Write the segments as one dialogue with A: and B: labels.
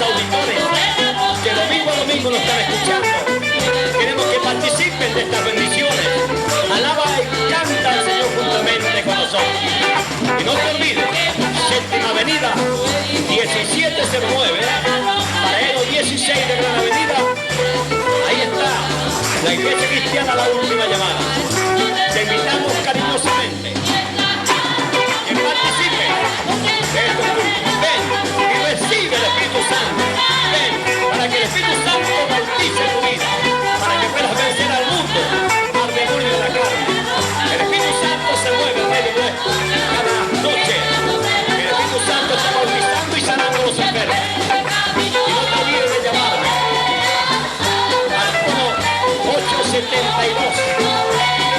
A: Auditores que domingo a domingo nos están escuchando, queremos que participen de estas bendiciones. Alaba y canta al Señor juntamente con nosotros. Y no te olvides, Séptima Avenida 1709, Parero 16 de Gran Avenida. Ahí está la Iglesia Cristiana La Última Llamada. Te invitamos cariñosamente que participe de estos cultos. Ven y recibe el Espíritu Santo. Ven para que el Espíritu Santo bautice tu vida, para que puedas vencer al mundo, al demonio de la carne. El Espíritu Santo se mueve en medio de esto cada noche. El Espíritu Santo está bautizando y sanando a los enfermos. Y no te olvides de llamarme al 872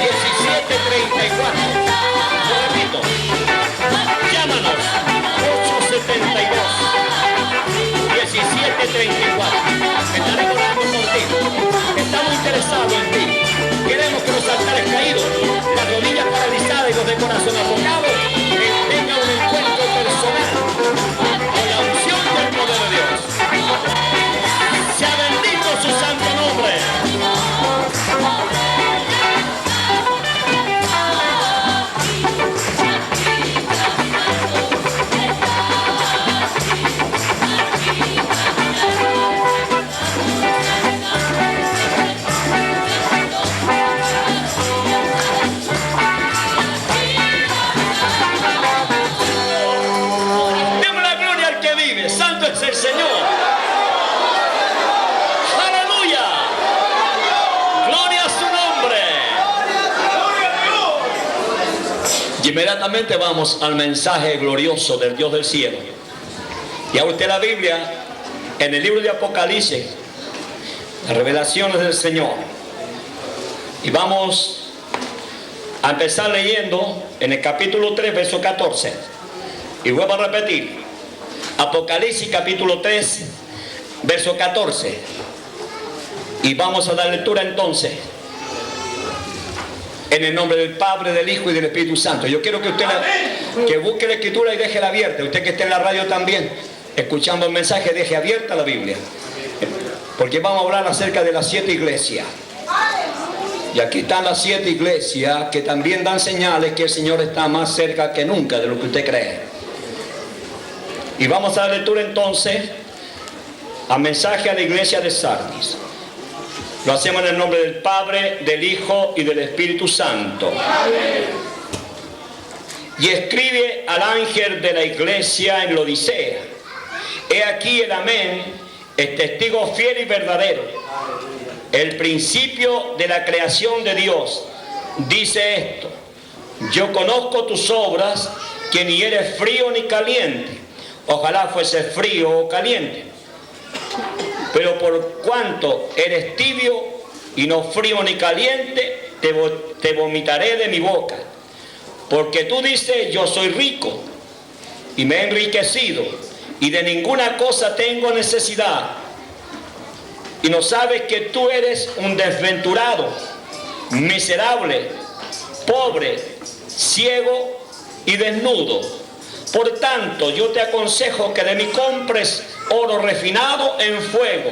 A: 1734. Lo repito, llámanos 872 1734. Estaremos orando por ti. Estamos interesados en ti. Queremos que los altares caídos, las rodillas paralizadas y los de corazón afogado tengan un encuentro personal con la unción del poder de Dios. Sea bendito su santo nombre. Es el Señor. Aleluya. Gloria a su nombre. Y inmediatamente vamos al mensaje glorioso del Dios del cielo. Y a usted la Biblia en el libro de Apocalipsis, las revelaciones del Señor. Y vamos a empezar leyendo en el capítulo 3, verso 14. Y vuelvo a repetir. Apocalipsis capítulo 3, verso 14. Y vamos a dar lectura entonces en el nombre del Padre, del Hijo y del Espíritu Santo. Yo quiero que usted que busque la escritura y déjela abierta. Usted que esté en la radio también, escuchando el mensaje, deje abierta la Biblia. Porque vamos a hablar acerca de las 7 iglesias. Y aquí están las 7 iglesias que también dan señales que el Señor está más cerca que nunca de lo que usted cree. Y vamos a dar lectura entonces al mensaje a la iglesia de Sardis. Lo hacemos en el nombre del Padre, del Hijo y del Espíritu Santo. Amén. Y escribe al ángel de la iglesia en Laodicea: he aquí el amén, el testigo fiel y verdadero, el principio de la creación de Dios. Dice esto: yo conozco tus obras, que ni eres frío ni caliente. Ojalá fuese frío o caliente. Pero por cuanto eres tibio y no frío ni caliente, te vomitaré de mi boca. Porque tú dices: yo soy rico y me he enriquecido y de ninguna cosa tengo necesidad. Y no sabes que tú eres un desventurado, miserable, pobre, ciego y desnudo. Por tanto, yo te aconsejo que de mí compres oro refinado en fuego,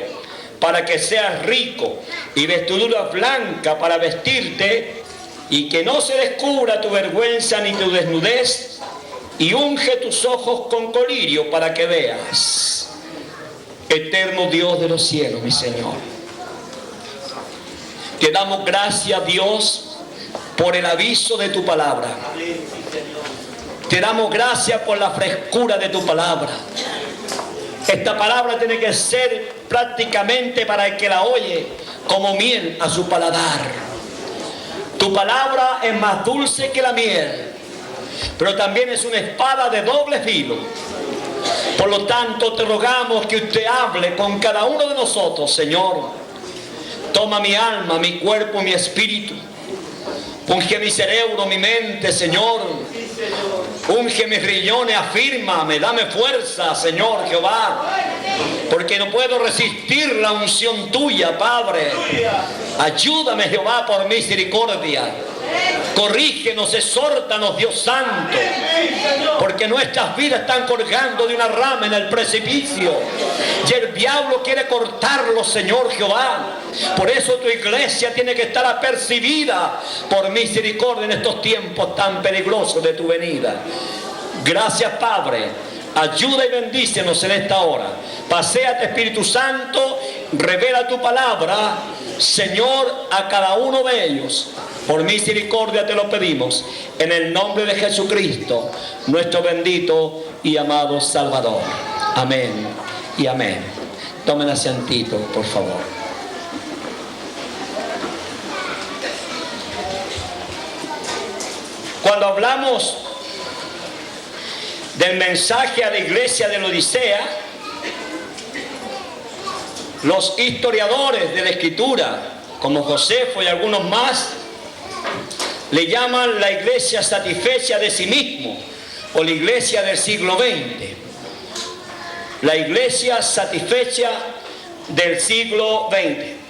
A: para que seas rico, y vestidura blanca para vestirte, y que no se descubra tu vergüenza ni tu desnudez, y unge tus ojos con colirio para que veas. Eterno Dios de los cielos, mi Señor, te damos gracias, Dios, por el aviso de tu palabra. Te damos gracias por la frescura de tu palabra. Esta palabra tiene que ser prácticamente para el que la oye como miel a su paladar. Tu palabra es más dulce que la miel, pero también es una espada de doble filo. Por lo tanto, te rogamos que usted hable con cada uno de nosotros, Señor. Toma mi alma, mi cuerpo, mi espíritu. Unge mi cerebro, mi mente, Señor. Unge mis riñones, afírmame, dame fuerza, Señor Jehová. Porque no puedo resistir la unción tuya, Padre. Ayúdame, Jehová, por misericordia. Corrígenos, exhórtanos, Dios Santo, porque nuestras vidas están colgando de una rama en el precipicio y el diablo quiere cortarlo, Señor Jehová. Por eso tu iglesia tiene que estar apercibida por misericordia en estos tiempos tan peligrosos de tu venida. Gracias, Padre. Ayuda y bendícenos en esta hora. Paséate, Espíritu Santo, revela tu palabra, Señor, a cada uno de ellos. Por misericordia te lo pedimos, en el nombre de Jesucristo, nuestro bendito y amado Salvador. Amén y amén. Tomen asientito, por favor. Cuando hablamos del mensaje a la iglesia de la Odisea, los historiadores de la Escritura, como Josefo y algunos más, le llaman la iglesia satisfecha de sí mismo, o la iglesia del siglo XX. La iglesia satisfecha del siglo XX.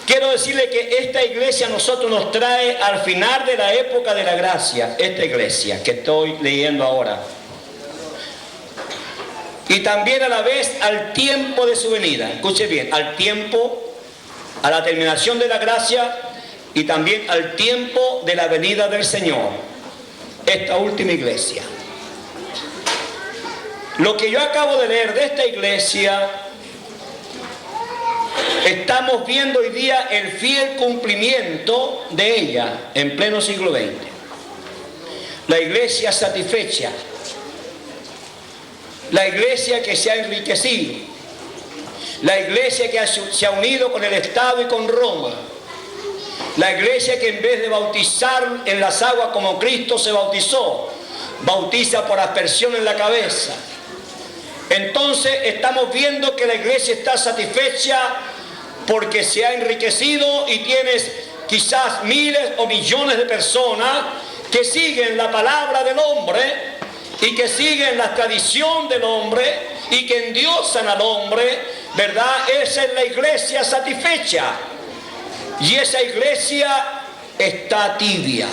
A: Quiero decirle que esta iglesia a nosotros nos trae al final de la época de la gracia, esta iglesia que estoy leyendo ahora. Y también a la vez al tiempo de su venida. Escuche bien, al tiempo, a la terminación de la gracia y también al tiempo de la venida del Señor. Esta última iglesia. Lo que yo acabo de leer de esta iglesia, estamos viendo hoy día el fiel cumplimiento de ella en pleno siglo XX. La iglesia satisfecha. La iglesia que se ha enriquecido. La iglesia que se ha unido con el Estado y con Roma. La iglesia que en vez de bautizar en las aguas como Cristo se bautizó, bautiza por aspersión en la cabeza. Entonces estamos viendo que la iglesia está satisfecha porque se ha enriquecido y tienes quizás miles o millones de personas que siguen la palabra del hombre y que siguen la tradición del hombre y que endiosan al hombre, ¿verdad? Esa es la iglesia satisfecha. Y esa iglesia está tibia.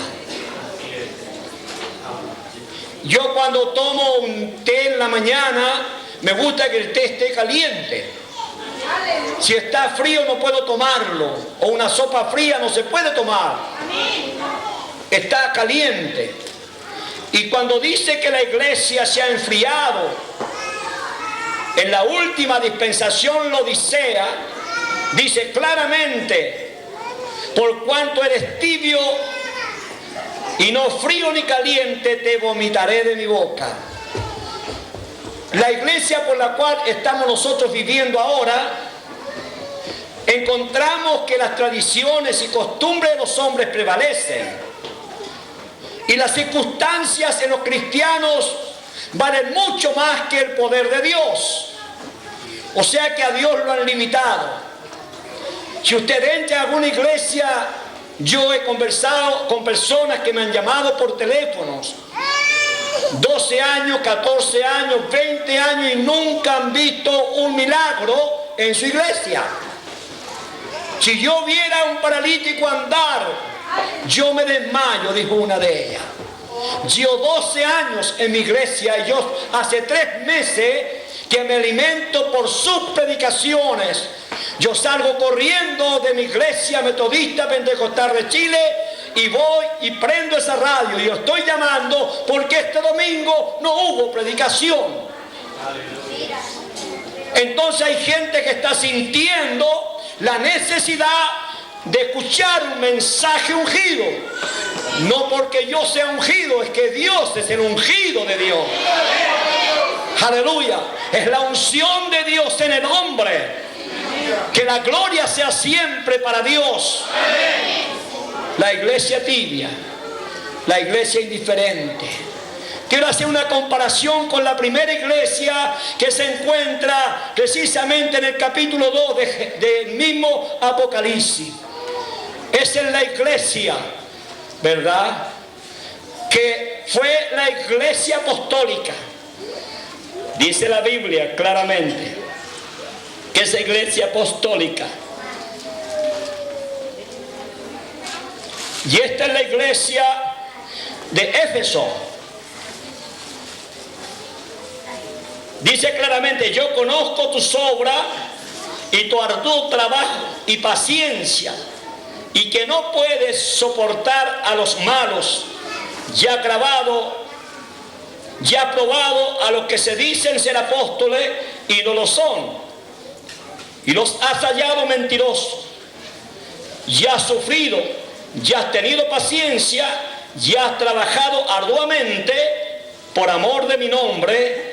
A: Yo cuando tomo un té en la mañana, me gusta que el té esté caliente. Si está frío no puedo tomarlo. O una sopa fría no se puede tomar. Está caliente. Y cuando dice que la iglesia se ha enfriado, en la última dispensación la Odisea, dice claramente, por cuanto eres tibio y no frío ni caliente, te vomitaré de mi boca. La iglesia por la cual estamos nosotros viviendo ahora, encontramos que las tradiciones y costumbres de los hombres prevalecen. Y las circunstancias en los cristianos valen mucho más que el poder de Dios. O sea que a Dios lo han limitado. Si usted entra a alguna iglesia, yo he conversado con personas que me han llamado por teléfonos. 12 años, 14 años, 20 años y nunca han visto un milagro en su iglesia. Si yo viera a un paralítico andar, yo me desmayo, dijo una de ellas. Yo 12 años en mi iglesia y yo hace 3 meses que me alimento por sus predicaciones. Yo salgo corriendo de mi iglesia metodista pentecostal de Chile y voy y prendo esa radio y yo estoy llamando porque este domingo no hubo predicación. Entonces hay gente que está sintiendo la necesidad de escuchar un mensaje ungido. No porque yo sea ungido, es que Dios es el ungido de Dios. Aleluya. Es la unción de Dios en el hombre. Que la gloria sea siempre para Dios. La iglesia tibia, la iglesia indiferente. Quiero hacer una comparación con la primera iglesia que se encuentra precisamente en el capítulo 2 del mismo Apocalipsis. Es en la iglesia, ¿verdad?, que fue la iglesia apostólica. Dice la Biblia claramente que esa iglesia apostólica. Y esta es la iglesia de Éfeso. Dice claramente: yo conozco tus obras y tu arduo trabajo y paciencia, y que no puedes soportar a los malos, ya probado a los que se dicen ser apóstoles y no lo son, y los has hallado mentirosos. Ya has sufrido, ya has tenido paciencia, ya has trabajado arduamente por amor de mi nombre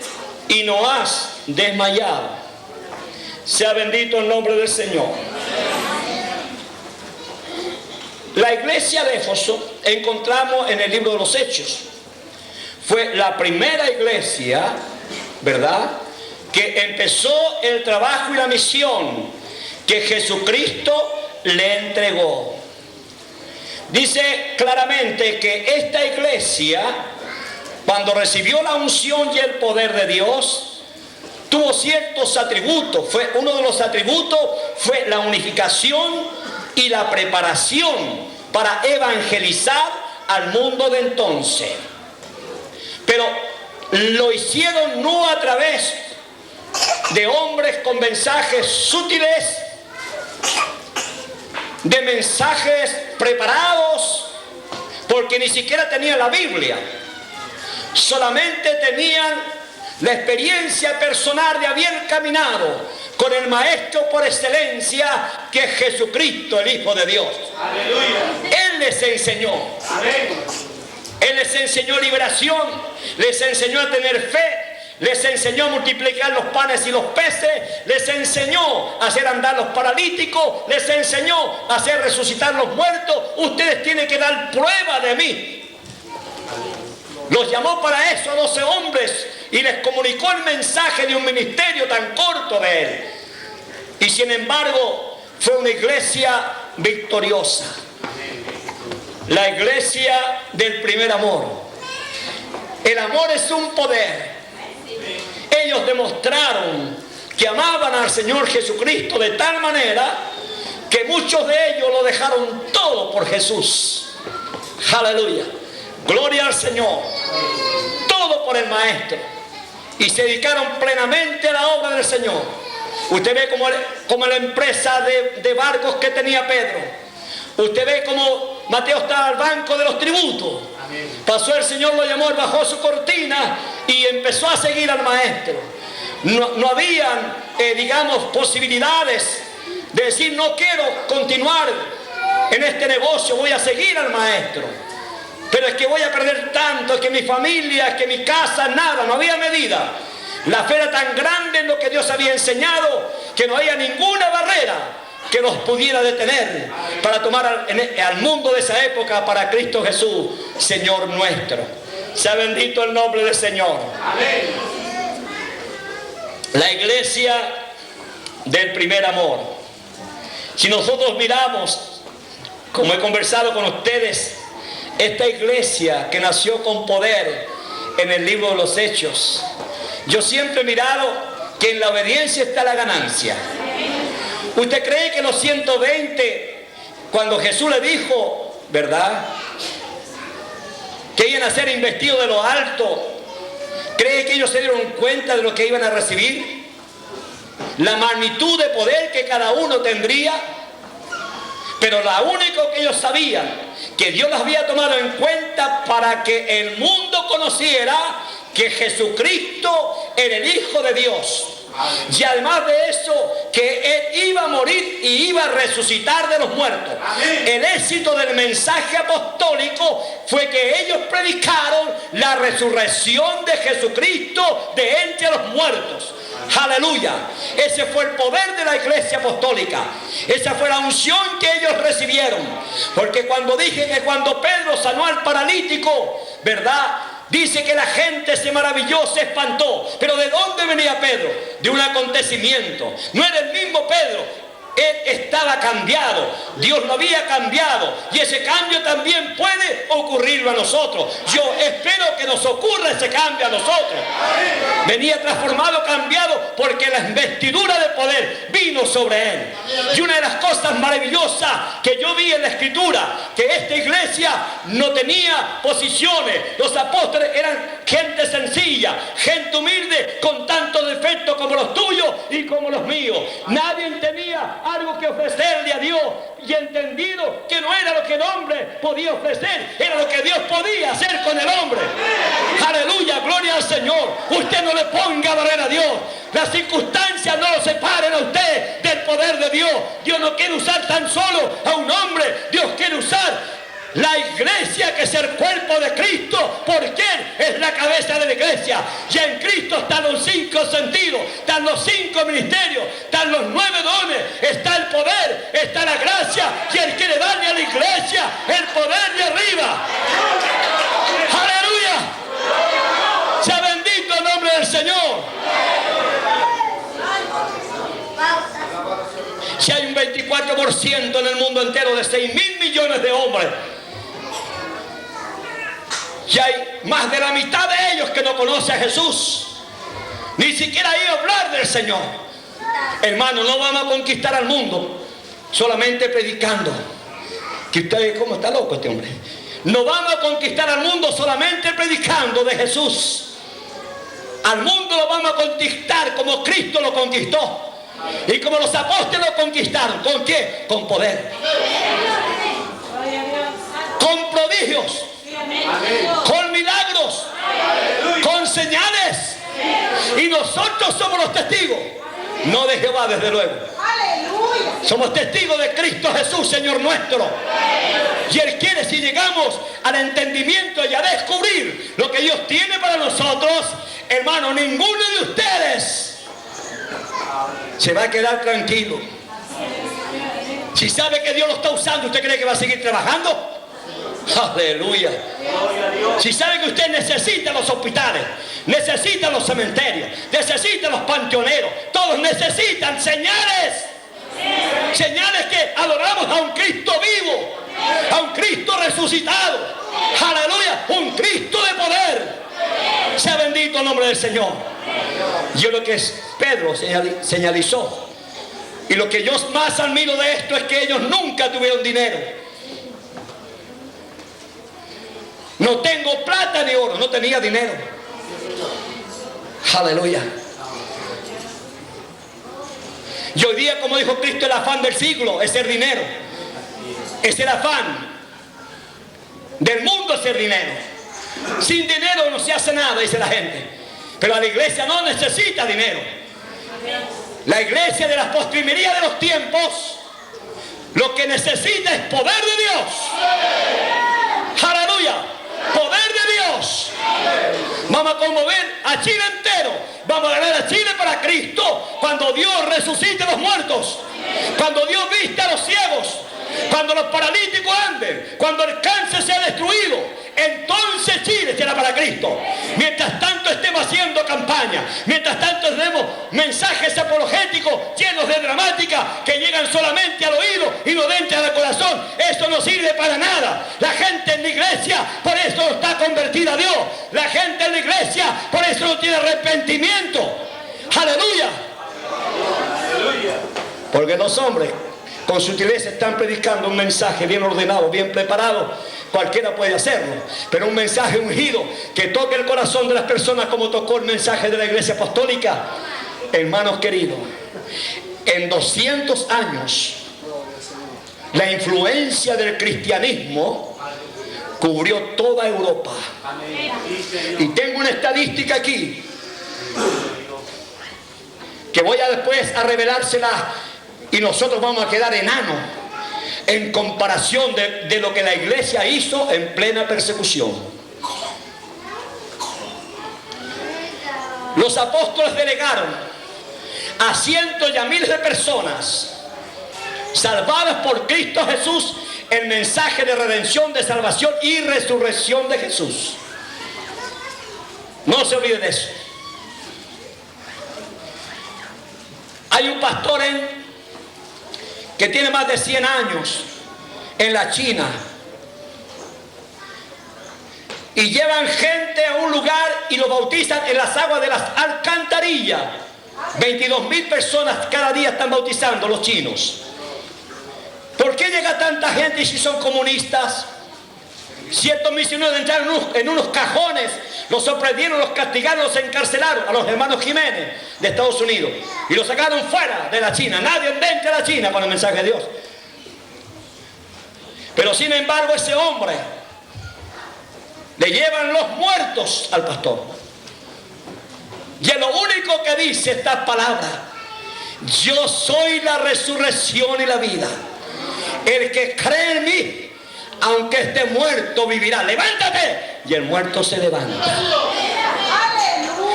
A: y no has desmayado. Sea bendito el nombre del Señor. La iglesia de Éfeso encontramos en el libro de los Hechos. Fue la primera iglesia, ¿verdad?, que empezó el trabajo y la misión que Jesucristo le entregó. Dice claramente que esta iglesia, cuando recibió la unción y el poder de Dios, tuvo ciertos atributos. Uno de los atributos fue la unificación y la preparación para evangelizar al mundo de entonces. Pero lo hicieron no a través de hombres con mensajes sutiles, de mensajes preparados, porque ni siquiera tenían la Biblia. Solamente tenían la experiencia personal de haber caminado con el maestro por excelencia, que es Jesucristo, el Hijo de Dios. Aleluya. Él les enseñó. Amén. Él les enseñó liberación, les enseñó a tener fe, les enseñó a multiplicar los panes y los peces, les enseñó a hacer andar los paralíticos, les enseñó a hacer resucitar los muertos. Ustedes tienen que dar prueba de mí. Los llamó para eso a 12 hombres y les comunicó el mensaje de un ministerio tan corto de él. Y sin embargo fue una iglesia victoriosa. La iglesia del primer amor. El amor es un poder. Ellos demostraron que amaban al Señor Jesucristo de tal manera que muchos de ellos lo dejaron todo por Jesús. Aleluya. Gloria al Señor. Todo por el Maestro. Y se dedicaron plenamente a la obra del Señor. Usted ve como la empresa de barcos que tenía Pedro. Usted ve como Mateo estaba al banco de los tributos. Pasó el Señor, lo llamó, bajó su cortina y empezó a seguir al Maestro. No habían, digamos, posibilidades de decir: no quiero continuar en este negocio, voy a seguir al Maestro. Pero es que voy a perder tanto, es que mi familia, es que mi casa, nada, no había medida. La fe era tan grande en lo que Dios había enseñado que no había ninguna barrera que nos pudiera detener para tomar al mundo de esa época para Cristo Jesús, Señor nuestro. Sea bendito el nombre del Señor. Amén. La iglesia del primer amor. Si nosotros miramos, como he conversado con ustedes, esta iglesia que nació con poder en el libro de los Hechos, yo siempre he mirado que en la obediencia está la ganancia. ¿Usted cree que los 120, cuando Jesús le dijo, ¿verdad?, que iban a ser investidos de lo alto, cree que ellos se dieron cuenta de lo que iban a recibir? La magnitud de poder que cada uno tendría. Pero lo único que ellos sabían, que Dios los había tomado en cuenta para que el mundo conociera que Jesucristo era el Hijo de Dios. Y además de eso, que Él iba a morir y iba a resucitar de los muertos. El éxito del mensaje apostólico fue que ellos predicaron la resurrección de Jesucristo de entre los muertos. Aleluya. Ese fue el poder de la iglesia apostólica. Esa fue la unción que ellos recibieron. Porque cuando dije que cuando Pedro sanó al paralítico, ¿verdad? Dice que la gente se maravilló, se espantó. Pero ¿de dónde venía Pedro? De un acontecimiento. No era el mismo Pedro. Él estaba cambiado, Dios lo había cambiado, y ese cambio también puede ocurrirlo a nosotros. Yo espero que nos ocurra ese cambio a nosotros. Venía transformado, cambiado, porque la investidura de poder vino sobre él. Y una de las cosas maravillosas que yo vi en la Escritura, que esta iglesia no tenía posiciones. Los apóstoles eran gente sencilla, gente humilde, con tanto defecto como los tuyos y como los míos. Nadie tenía algo que ofrecerle a Dios, y entendido que no era lo que el hombre podía ofrecer, era lo que Dios podía hacer con el hombre. Aleluya, gloria al Señor. Usted no le ponga barrera a Dios. Las circunstancias no lo separen a usted del poder de Dios. Dios no quiere usar tan solo a un hombre, Dios quiere usar la iglesia, que es el cuerpo de Cristo, porque Él es la cabeza de la iglesia. Y en Cristo están los 5 sentidos, están los 5 ministerios, están los 9 dones, está el poder, está la gracia, y Él quiere darle a la iglesia el poder de arriba. ¡Aleluya! Sea bendito el nombre del Señor. Si hay un 24% en el mundo entero de 6.000 millones de hombres, y hay más de la mitad de ellos que no conoce a Jesús, ni siquiera ha ido a hablar del Señor. Hermano, no vamos a conquistar al mundo solamente predicando. Que usted, ¿cómo está loco este hombre? No vamos a conquistar al mundo solamente predicando de Jesús. Al mundo lo vamos a conquistar como Cristo lo conquistó y como los apóstoles lo conquistaron. ¿Con qué? Con poder, con prodigios, con milagros, con señales. Y nosotros somos los testigos, no de Jehová, desde luego. Somos testigos de Cristo Jesús, Señor nuestro. Y Él quiere, si llegamos al entendimiento y a descubrir lo que Dios tiene para nosotros, hermano, ninguno de ustedes se va a quedar tranquilo. Si sabe que Dios lo está usando, ¿usted cree que va a seguir trabajando? Aleluya. Si sabe que usted necesita los hospitales, necesita los cementerios, necesita los panteoneros, todos necesitan señales. Señales que adoramos a un Cristo vivo, a un Cristo resucitado. Aleluya, un Cristo de poder. Sea bendito el nombre del Señor. Yo lo que Pedro señalizó, y lo que yo más admiro de esto, es que ellos nunca tuvieron dinero. No tengo plata ni oro, no tenía dinero. Aleluya. Y hoy día, como dijo Cristo, el afán del siglo es el dinero. Es el afán del mundo, es el dinero. Sin dinero no se hace nada, dice la gente. Pero la iglesia no necesita dinero. La iglesia de la postrimería de los tiempos lo que necesita es poder de Dios. Aleluya. Poder de Dios. Vamos a conmover a Chile entero. Vamos a ganar a Chile para Cristo. Cuando Dios resucite a los muertos, cuando Dios vista a los ciegos, cuando los paralíticos anden, cuando el cáncer sea destruido, entonces Chile será para Cristo. Mientras tanto estemos haciendo campaña, mientras tanto tenemos mensajes apologéticos llenos de dramática que llegan solamente al oído y no entran al corazón, eso no sirve para nada. La gente en la iglesia por eso no está convertida a Dios. La gente en la iglesia por eso no tiene arrepentimiento. Aleluya. Porque los hombres con sutileza están predicando un mensaje bien ordenado, bien preparado. Cualquiera puede hacerlo, pero un mensaje ungido que toque el corazón de las personas, como tocó el mensaje de la iglesia apostólica. Hermanos queridos, en 200 años la influencia del cristianismo cubrió toda Europa. Y tengo una estadística aquí que voy a después a revelársela y nosotros vamos a quedar enanos en comparación de lo que la iglesia hizo en plena persecución. Los apóstoles delegaron a cientos y a miles de personas salvadas por Cristo Jesús el mensaje de redención, de salvación y resurrección de Jesús. No se olvide de eso. Hay un pastor que tiene más de 100 años en la China y llevan gente a un lugar y lo bautizan en las aguas de las alcantarillas. 22.000 personas cada día están bautizando los chinos. ¿Por qué llega tanta gente si son comunistas? Ciertos misioneros entraron en unos cajones, los sorprendieron, los castigaron, los encarcelaron a los hermanos Jiménez de Estados Unidos y los sacaron fuera de la China. Nadie entra a la China con el mensaje de Dios. Pero sin embargo ese hombre le llevan los muertos al pastor. Y es lo único que dice esta palabra: yo soy la resurrección y la vida. El que cree en mí, aunque esté muerto, vivirá. Levántate. Y el muerto se levanta.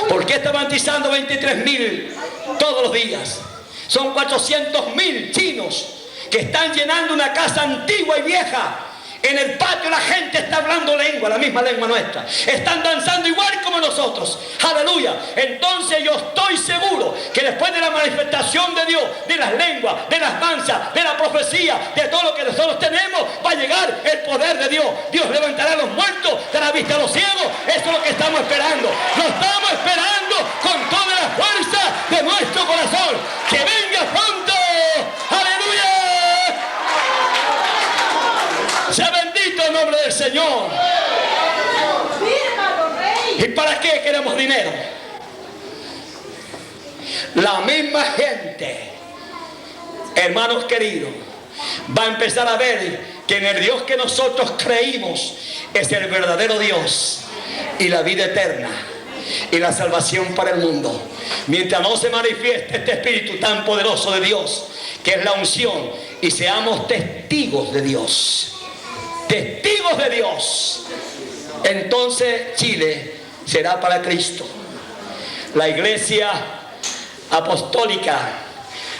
A: ¿Por qué está bautizando 23.000 todos los días? Son 400.000 chinos que están llenando una casa antigua y vieja. En el patio la gente está hablando lengua, la misma lengua nuestra. Están danzando igual como nosotros. Aleluya. Entonces yo estoy seguro que después de la manifestación de Dios, de las lenguas, de las danzas, de la profecía, de todo lo que nosotros tenemos, va a llegar el poder de Dios. Dios levantará a los muertos, dará vista a los ciegos. Eso es lo que estamos esperando. Lo estamos esperando con toda la fuerza de nuestro corazón. Que venga pronto. Aleluya. Sea bendito el nombre del Señor. ¿Y para qué queremos dinero? La misma gente, hermanos queridos, va a empezar a ver que en el Dios que nosotros creímos es el verdadero Dios y la vida eterna y la salvación para el mundo. Mientras no se manifieste este Espíritu tan poderoso de Dios, que es la unción, y seamos testigos de Dios, testigos de Dios, entonces Chile será para Cristo. La iglesia apostólica,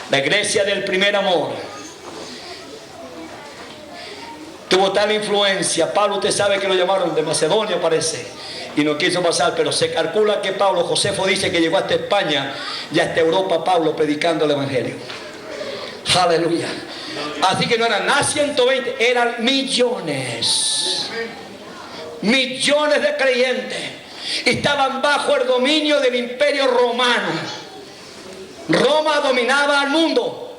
A: la iglesia del primer amor, tuvo tal influencia. Pablo, usted sabe que lo llamaron de Macedonia, parece, y no quiso pasar, pero se calcula que Pablo, Josefo dice que llegó hasta España y hasta Europa Pablo predicando el evangelio. Aleluya. Así que no eran nada 120, eran millones. Millones de creyentes. Estaban bajo el dominio del imperio romano. Roma dominaba al mundo.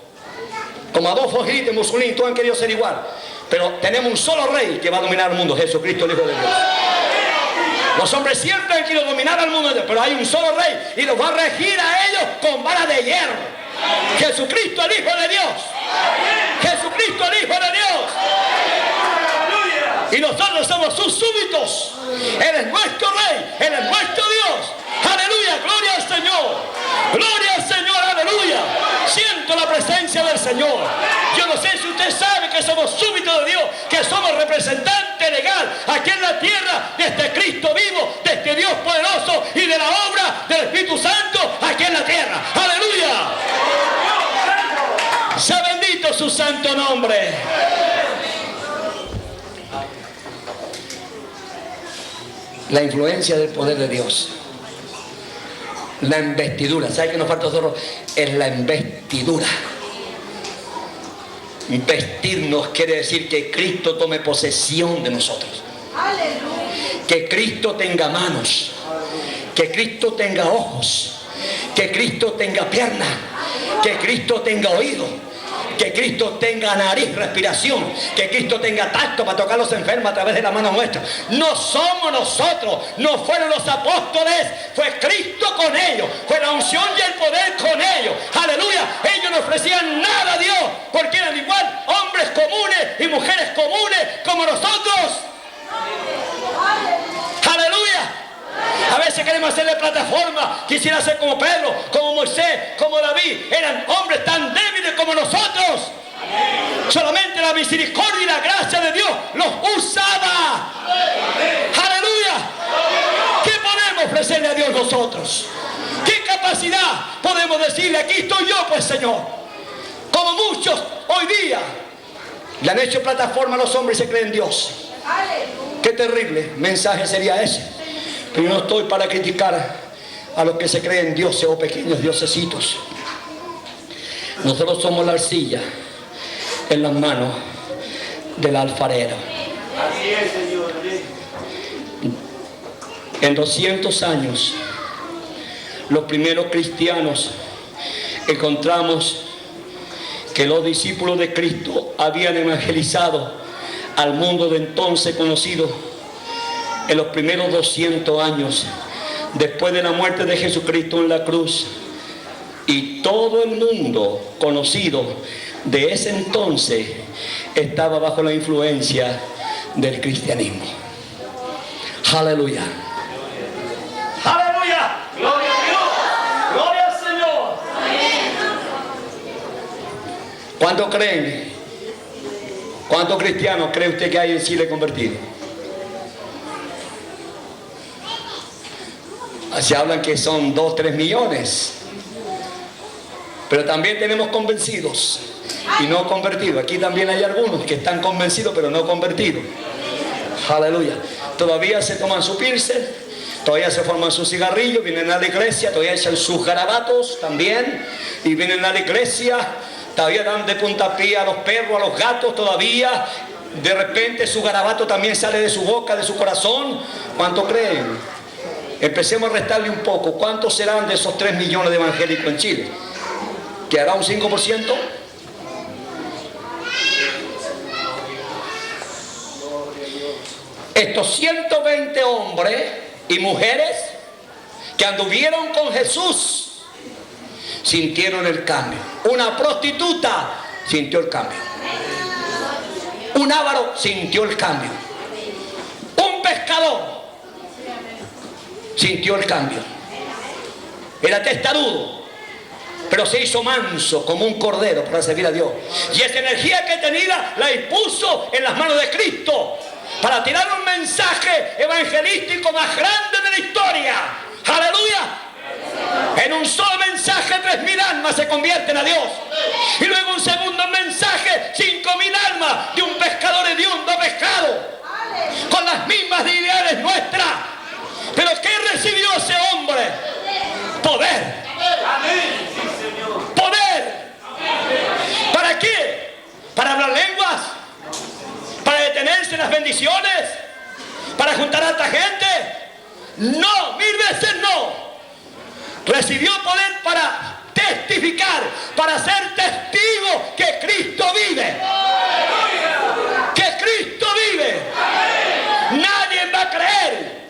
A: Como Adolfo Hitler, Mussolini, todos han querido ser igual. Pero tenemos un solo rey que va a dominar el mundo: Jesucristo, el Hijo de Dios. Los hombres siempre han querido dominar al mundo, pero hay un solo rey y los va a regir a ellos con vara de hierro. Jesucristo, el Hijo de Dios. Jesucristo, el Hijo de Dios. Y nosotros somos sus súbditos. Él es nuestro Rey, Él es nuestro Dios. Aleluya, gloria al Señor. Gloria al Señor, aleluya. Siento la presencia del Señor. Yo no sé si usted sabe que somos súbditos de Dios, que somos representante legal aquí en la tierra de este Cristo vivo, de este Dios poderoso y de la obra del Espíritu Santo aquí en la tierra. Aleluya. Sea bendito su santo nombre. La influencia del poder de Dios. La investidura. ¿Sabe qué nos falta a nosotros? Es la investidura. Investirnos quiere decir que Cristo tome posesión de nosotros. Que Cristo tenga manos. Que Cristo tenga ojos. Que Cristo tenga piernas. Que Cristo tenga oído. Que Cristo tenga nariz, respiración. Que Cristo tenga tacto para tocar a los enfermos a través de la mano nuestra. No somos nosotros, no fueron los apóstoles, fue Cristo con ellos, fue la unción y el poder con ellos. Aleluya. Ellos no ofrecían nada a Dios porque eran igual hombres comunes y mujeres comunes como nosotros. Aleluya. A veces veces queremos hacerle plataforma. Quisiera ser como Pedro, como Moisés, como David. Eran hombres tan débiles como nosotros. Solamente la misericordia y la gracia de Dios los usaba. Aleluya. ¿Qué podemos ofrecerle a Dios nosotros? ¿Qué capacidad podemos decirle? Aquí estoy yo, pues, Señor. Como muchos hoy día le han hecho plataforma a los hombres y se creen Dios. Qué terrible mensaje sería ese. Pero yo no estoy para criticar a los que se creen dioses o pequeños diosesitos. Nosotros somos la arcilla en las manos del alfarero.
B: Así es, Señor.
A: En 200 años, los primeros cristianos encontramos que los discípulos de Cristo habían evangelizado al mundo de entonces conocido en los primeros 200 años después de la muerte de Jesucristo en la cruz, y todo el mundo conocido de ese entonces estaba bajo la influencia del cristianismo. Aleluya. Aleluya. Gloria a Dios. Gloria al Señor. ¿Cuántos creen? ¿Cuántos cristianos cree usted que hay en Chile convertidos? Se hablan que son 2, 3 millones. Pero también tenemos convencidos y no convertidos. Aquí también hay algunos que están convencidos pero no convertidos. Aleluya. Todavía se toman su pilsen, todavía se forman sus cigarrillos, vienen a la iglesia, todavía echan sus garabatos también, y vienen a la iglesia, todavía dan de puntapié a los perros, a los gatos, todavía de repente su garabato también sale de su boca, de su corazón. ¿Cuánto creen? Empecemos a restarle un poco. ¿Cuántos serán de esos 3 millones de evangélicos en Chile? ¿Quedará un 5%? Estos 120 hombres y mujeres que anduvieron con Jesús sintieron el cambio. Una prostituta sintió el cambio. Un avaro sintió el cambio. Un pescador sintió el cambio. Era testarudo, pero se hizo manso como un cordero para servir a Dios. Y esa energía que tenía la dispuso en las manos de Cristo para tirar un mensaje evangelístico más grande de la historia. ¡Aleluya! En un solo mensaje 3.000 almas se convierten a Dios. Y luego un segundo mensaje, 5.000 almas de un pescador hediondo pescado, con las mismas ideales nuestras. Pero ¿qué recibió ese hombre? Poder. Poder. ¿Para qué? ¿Para hablar lenguas? ¿Para detenerse en las bendiciones? ¿Para juntar a esta gente? No, 1000 veces no. Recibió poder para testificar, para ser testigo que Cristo vive. Que Cristo vive. Nadie va a creer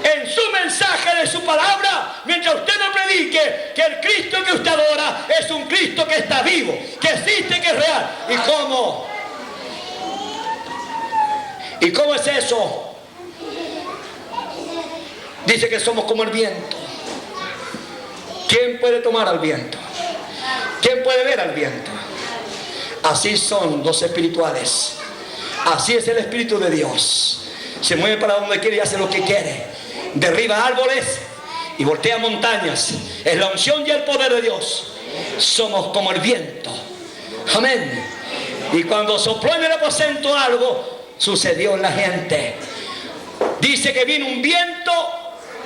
A: en su mensaje de su palabra mientras usted no predique que el Cristo que usted adora es un Cristo que está vivo, que existe, que es real. ¿Y cómo es eso? Dice que somos como el viento. ¿Quién puede tomar al viento? ¿Quién puede ver al viento? Así son los espirituales. Así es el Espíritu de Dios. Se mueve para donde quiere y hace lo que quiere. Derriba árboles y voltea montañas. Es la unción y el poder de Dios. Somos como el viento. Amén. Y cuando sopló en el aposento algo, sucedió en la gente. Dice que vino un viento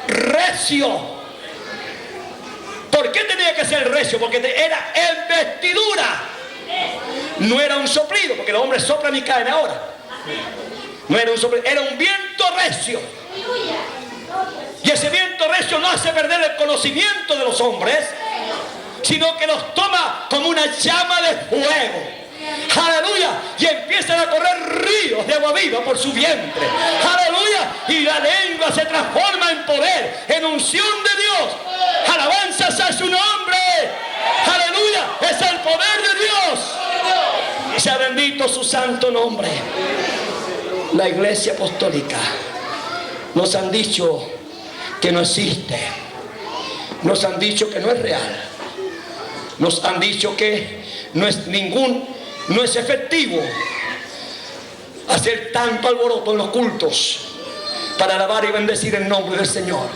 A: recio. ¿Por qué tenía que ser recio? Porque era embestidura. No era un soplido, porque los hombres soplan y caen ahora. No era un soplido, era un viento recio. Y ese viento recio no hace perder el conocimiento de los hombres, sino que los toma como una llama de fuego. Aleluya. Y empiezan a correr ríos de agua viva por su vientre. Aleluya. Y la lengua se transforma en poder, en unción de Dios. Alabanzas a su nombre. Aleluya. Es el poder de Dios. Sea bendito su santo nombre. La Iglesia Apostólica nos han dicho que no existe. Nos han dicho que no es real. Nos han dicho que no es efectivo hacer tanto alboroto en los cultos para alabar y bendecir el nombre del Señor.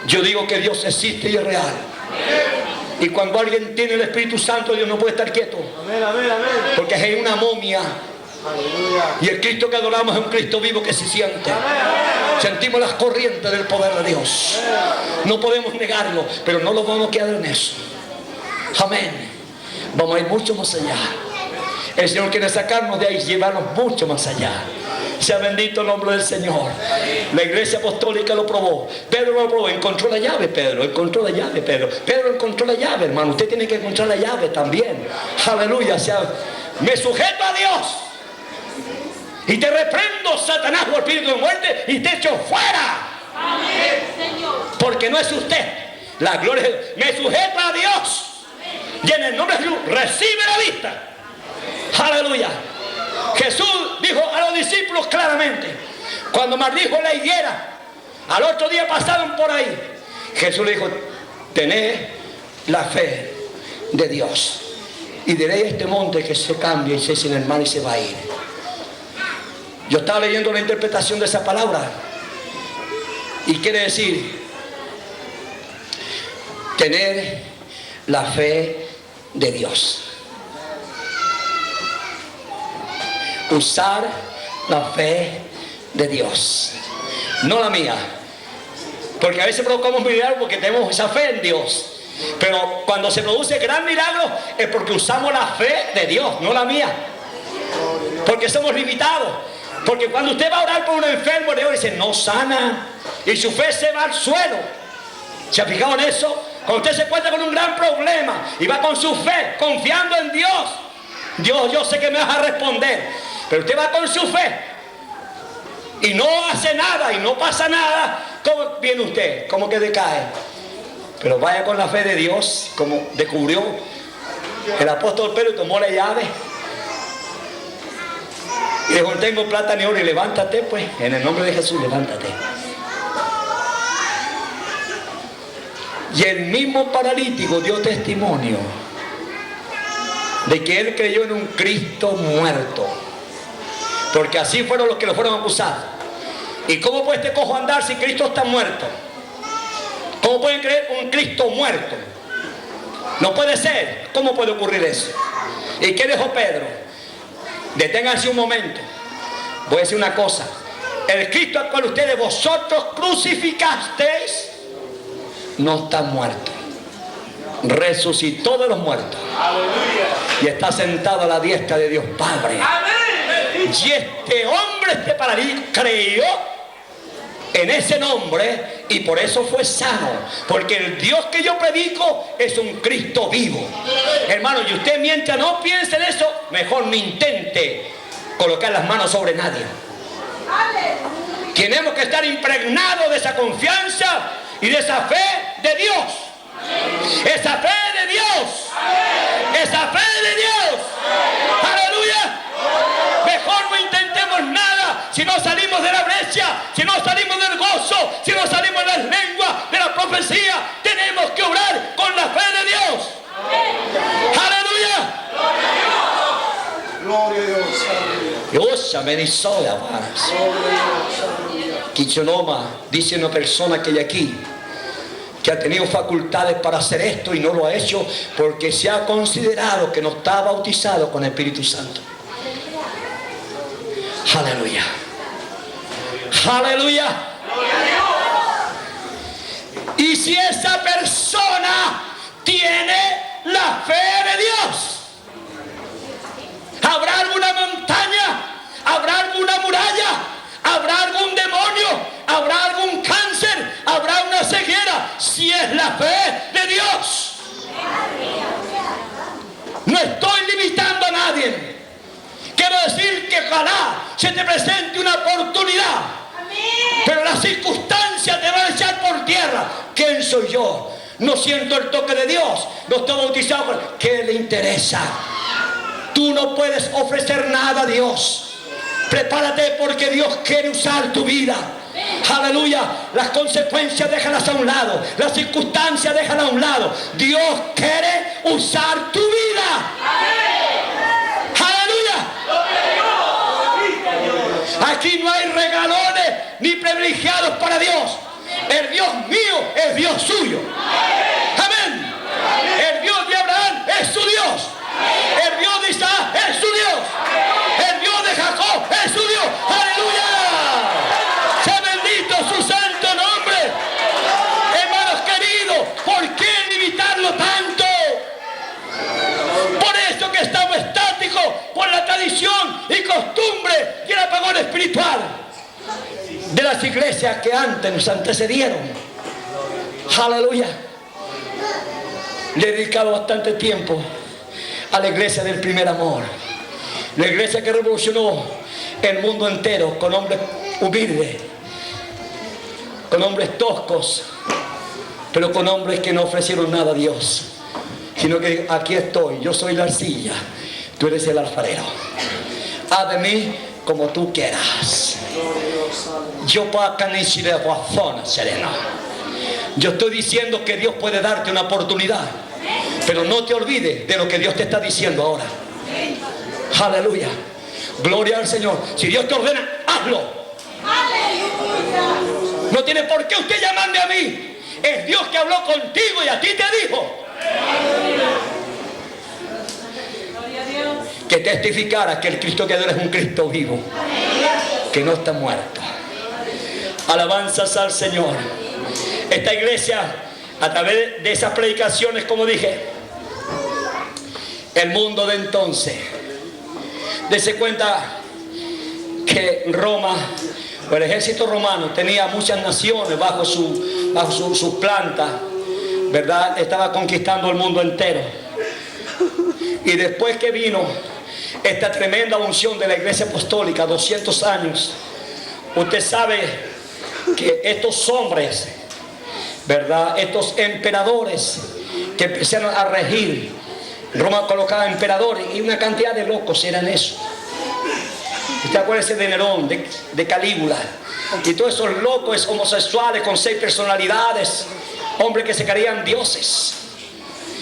A: Yo digo que Dios existe y es real. Y cuando alguien tiene el Espíritu Santo, Dios no puede estar quieto. Porque es una momia. Y el Cristo que adoramos es un Cristo vivo que se siente. Sentimos las corrientes del poder de Dios. No podemos negarlo, pero no lo vamos a quedar en eso. Amén. Vamos a ir mucho más allá. El Señor quiere sacarnos de ahí y llevarnos mucho más allá. Sea bendito el nombre del Señor. La iglesia apostólica lo probó. Pedro lo probó. Encontró la llave, Pedro. Encontró la llave, Pedro. Pedro encontró la llave, hermano. Usted tiene que encontrar la llave también. Aleluya. O sea, me sujeto a Dios. Y te reprendo, Satanás, por espíritu de muerte, y te echo fuera. Amén, Señor. Porque no es usted. La gloria es Dios. Me sujeto a Dios. Amén. Y en el nombre de Jesús, recibe la vista. Aleluya. Jesús dijo a los discípulos claramente, cuando maldijo la higuera, al otro día pasaron por ahí. Jesús le dijo, tened la fe de Dios. Y diré a este monte que se cambie y se eche en el mar y se va a ir. Yo estaba leyendo la interpretación de esa palabra y quiere decir tener la fe de Dios. Usar la fe de Dios, no la mía. Porque a veces provocamos milagros porque tenemos esa fe en Dios. Pero cuando se produce gran milagro es porque usamos la fe de Dios, no la mía. Porque somos limitados. Porque cuando usted va a orar por un enfermo, Dios dice, no sana. Y su fe se va al suelo. ¿Se ha fijado en eso? Cuando usted se encuentra con un gran problema y va con su fe, confiando en Dios. Dios, yo sé que me vas a responder. Pero usted va con su fe y no hace nada y no pasa nada. ¿Cómo viene usted? ¿Cómo que decae? Pero vaya con la fe de Dios, como descubrió el apóstol Pedro y tomó la llave. Y dijo, no tengo plata ni oro, y levántate pues, en el nombre de Jesús, levántate. Y el mismo paralítico dio testimonio de que él creyó en un Cristo muerto. Porque así fueron los que lo fueron a acusar. ¿Y cómo puede este cojo andar si Cristo está muerto? ¿Cómo pueden creer un Cristo muerto? No puede ser. ¿Cómo puede ocurrir eso? ¿Y qué dijo Pedro? Deténganse un momento. Voy a decir una cosa. El Cristo al cual ustedes vosotros crucificasteis no está muerto. Resucitó de los muertos. Y está sentado a la diestra de Dios Padre. Y este hombre, este paralítico, creyó en ese nombre y por eso fue sano. Porque el Dios que yo predico es un Cristo vivo. Hermano, y usted mientras no piense en eso, mejor no intente colocar las manos sobre nadie. Tenemos que estar impregnados de esa confianza y de esa fe de Dios. Esa fe de Dios. Esa fe de Dios. Aleluya. Mejor no intentemos nada si no salimos de la brecha, si no salimos del gozo, si no salimos de las lenguas, de la profecía. Tenemos que orar con la fe de Dios. Aleluya.
C: Gloria a Dios.
A: Dios amenizó amadas. Kichonoma, dice una persona que hay aquí que ha tenido facultades para hacer esto y no lo ha hecho porque se ha considerado que no está bautizado con el Espíritu Santo. Aleluya. Aleluya. Y si esa persona tiene la fe de Dios, ¿habrá alguna montaña? ¿Habrá alguna muralla? ¿Habrá algún demonio? ¿Habrá algún cáncer? ¿Habrá una ceguera? Si es la fe de Dios. No estoy limitando a nadie. Quiero decir que ojalá se te presente una oportunidad. Pero las circunstancias te van a echar por tierra. ¿Quién soy yo? No siento el toque de Dios. No estoy bautizado. ¿Qué le interesa? Tú no puedes ofrecer nada a Dios. Prepárate porque Dios quiere usar tu vida. Aleluya. Las consecuencias déjalas a un lado. Las circunstancias déjalas a un lado. Dios quiere usar tu vida. Aleluya. Aquí no hay regalones ni privilegiados para Dios. El Dios mío es Dios suyo. Amén. El Dios de Abraham es su Dios. El Dios de Isaac es su Dios. El Dios de Jacob es su Dios. Aleluya. Sea bendito su santo nombre. Hermanos queridos, ¿por qué limitarlo tanto? Por eso que estamos estáticos, por la tradición y costumbre y el apagón espiritual de las iglesias que antes nos antecedieron. Aleluya. Le he dedicado bastante tiempo a la iglesia del primer amor. La iglesia que revolucionó el mundo entero con hombres humildes, con hombres toscos, pero con hombres que no ofrecieron nada a Dios, sino que aquí estoy, yo soy la arcilla, tú eres el alfarero. Haz de mí como tú quieras. Yo estoy diciendo que Dios puede darte una oportunidad, pero no te olvides de lo que Dios te está diciendo ahora. Aleluya. Gloria al Señor. Si Dios te ordena, hazlo. No tiene por qué usted llamarme a mí. Es Dios que habló contigo y a ti te dijo que testificara que el Cristo que adora es un Cristo vivo, que no está muerto. Alabanzas al Señor. Esta iglesia, a través de esas predicaciones, como dije, el mundo de entonces, dése cuenta que Roma, o el ejército romano, tenía muchas naciones bajo sus plantas, ¿verdad? Estaba conquistando el mundo entero. Y después que vino esta tremenda unción de la iglesia apostólica, 200 años, usted sabe que estos hombres, ¿verdad? Estos emperadores que empezaron a regir, Roma colocaba emperadores y una cantidad de locos eran eso. Usted acuérdese de Nerón, de Calígula y todos esos locos homosexuales con 6 personalidades, hombres que se creían dioses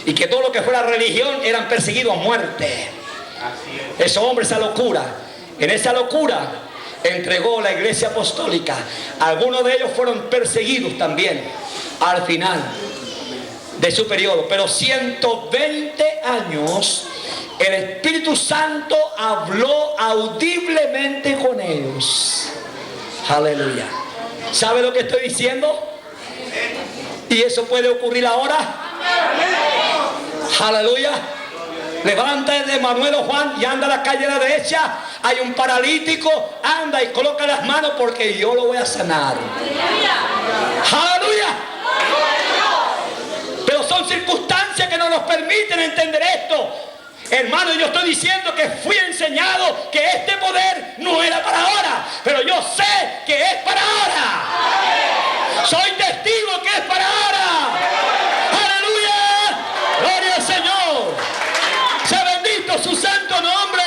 A: y que todo lo que fuera religión eran perseguidos a muerte. Esos hombres, esa locura, en esa locura entregó la iglesia apostólica. Algunos de ellos fueron perseguidos también al final de su periodo, pero 120 años el Espíritu Santo habló audiblemente con ellos. Aleluya. ¿Sabe lo que estoy diciendo? ¿Y eso puede ocurrir ahora? Aleluya. Levanta de Manuel o Juan y anda a la calle a la derecha. Hay un paralítico, anda y coloca las manos porque yo lo voy a sanar. Aleluya. Pero son circunstancias que no nos permiten entender esto. Hermano, yo estoy diciendo que fui enseñado que este poder no era para ahora, pero yo sé que es para ahora. Soy testigo que es para ahora. Aleluya. Gloria al Señor. Sea bendito su santo nombre.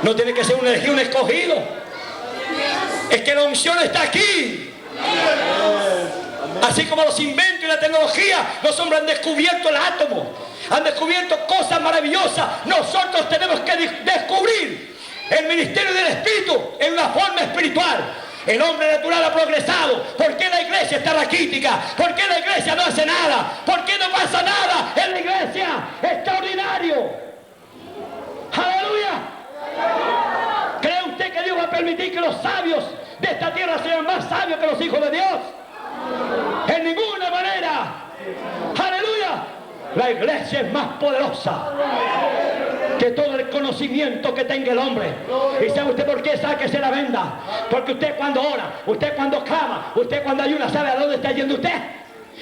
A: No tiene que ser un elegido, un escogido. Es que la unción está aquí. Así como los inventos y la tecnología, los hombres han descubierto el átomo, han descubierto cosas maravillosas. Nosotros tenemos que descubrir el ministerio del Espíritu en una forma espiritual. El hombre natural ha progresado. ¿Por qué la iglesia está raquítica? ¿Por qué la iglesia no hace nada? ¿Por qué no pasa nada en la iglesia? Extraordinario. Aleluya. ¿Cree usted que Dios va a permitir que los sabios de esta tierra sean más sabios que los hijos de Dios? En ninguna manera. Aleluya. La iglesia es más poderosa que todo el conocimiento que tenga el hombre. ¿Y sabe usted por qué? Sáquese la venda. Porque usted cuando ora, usted cuando clama, usted cuando ayuna, ¿sabe a dónde está yendo usted?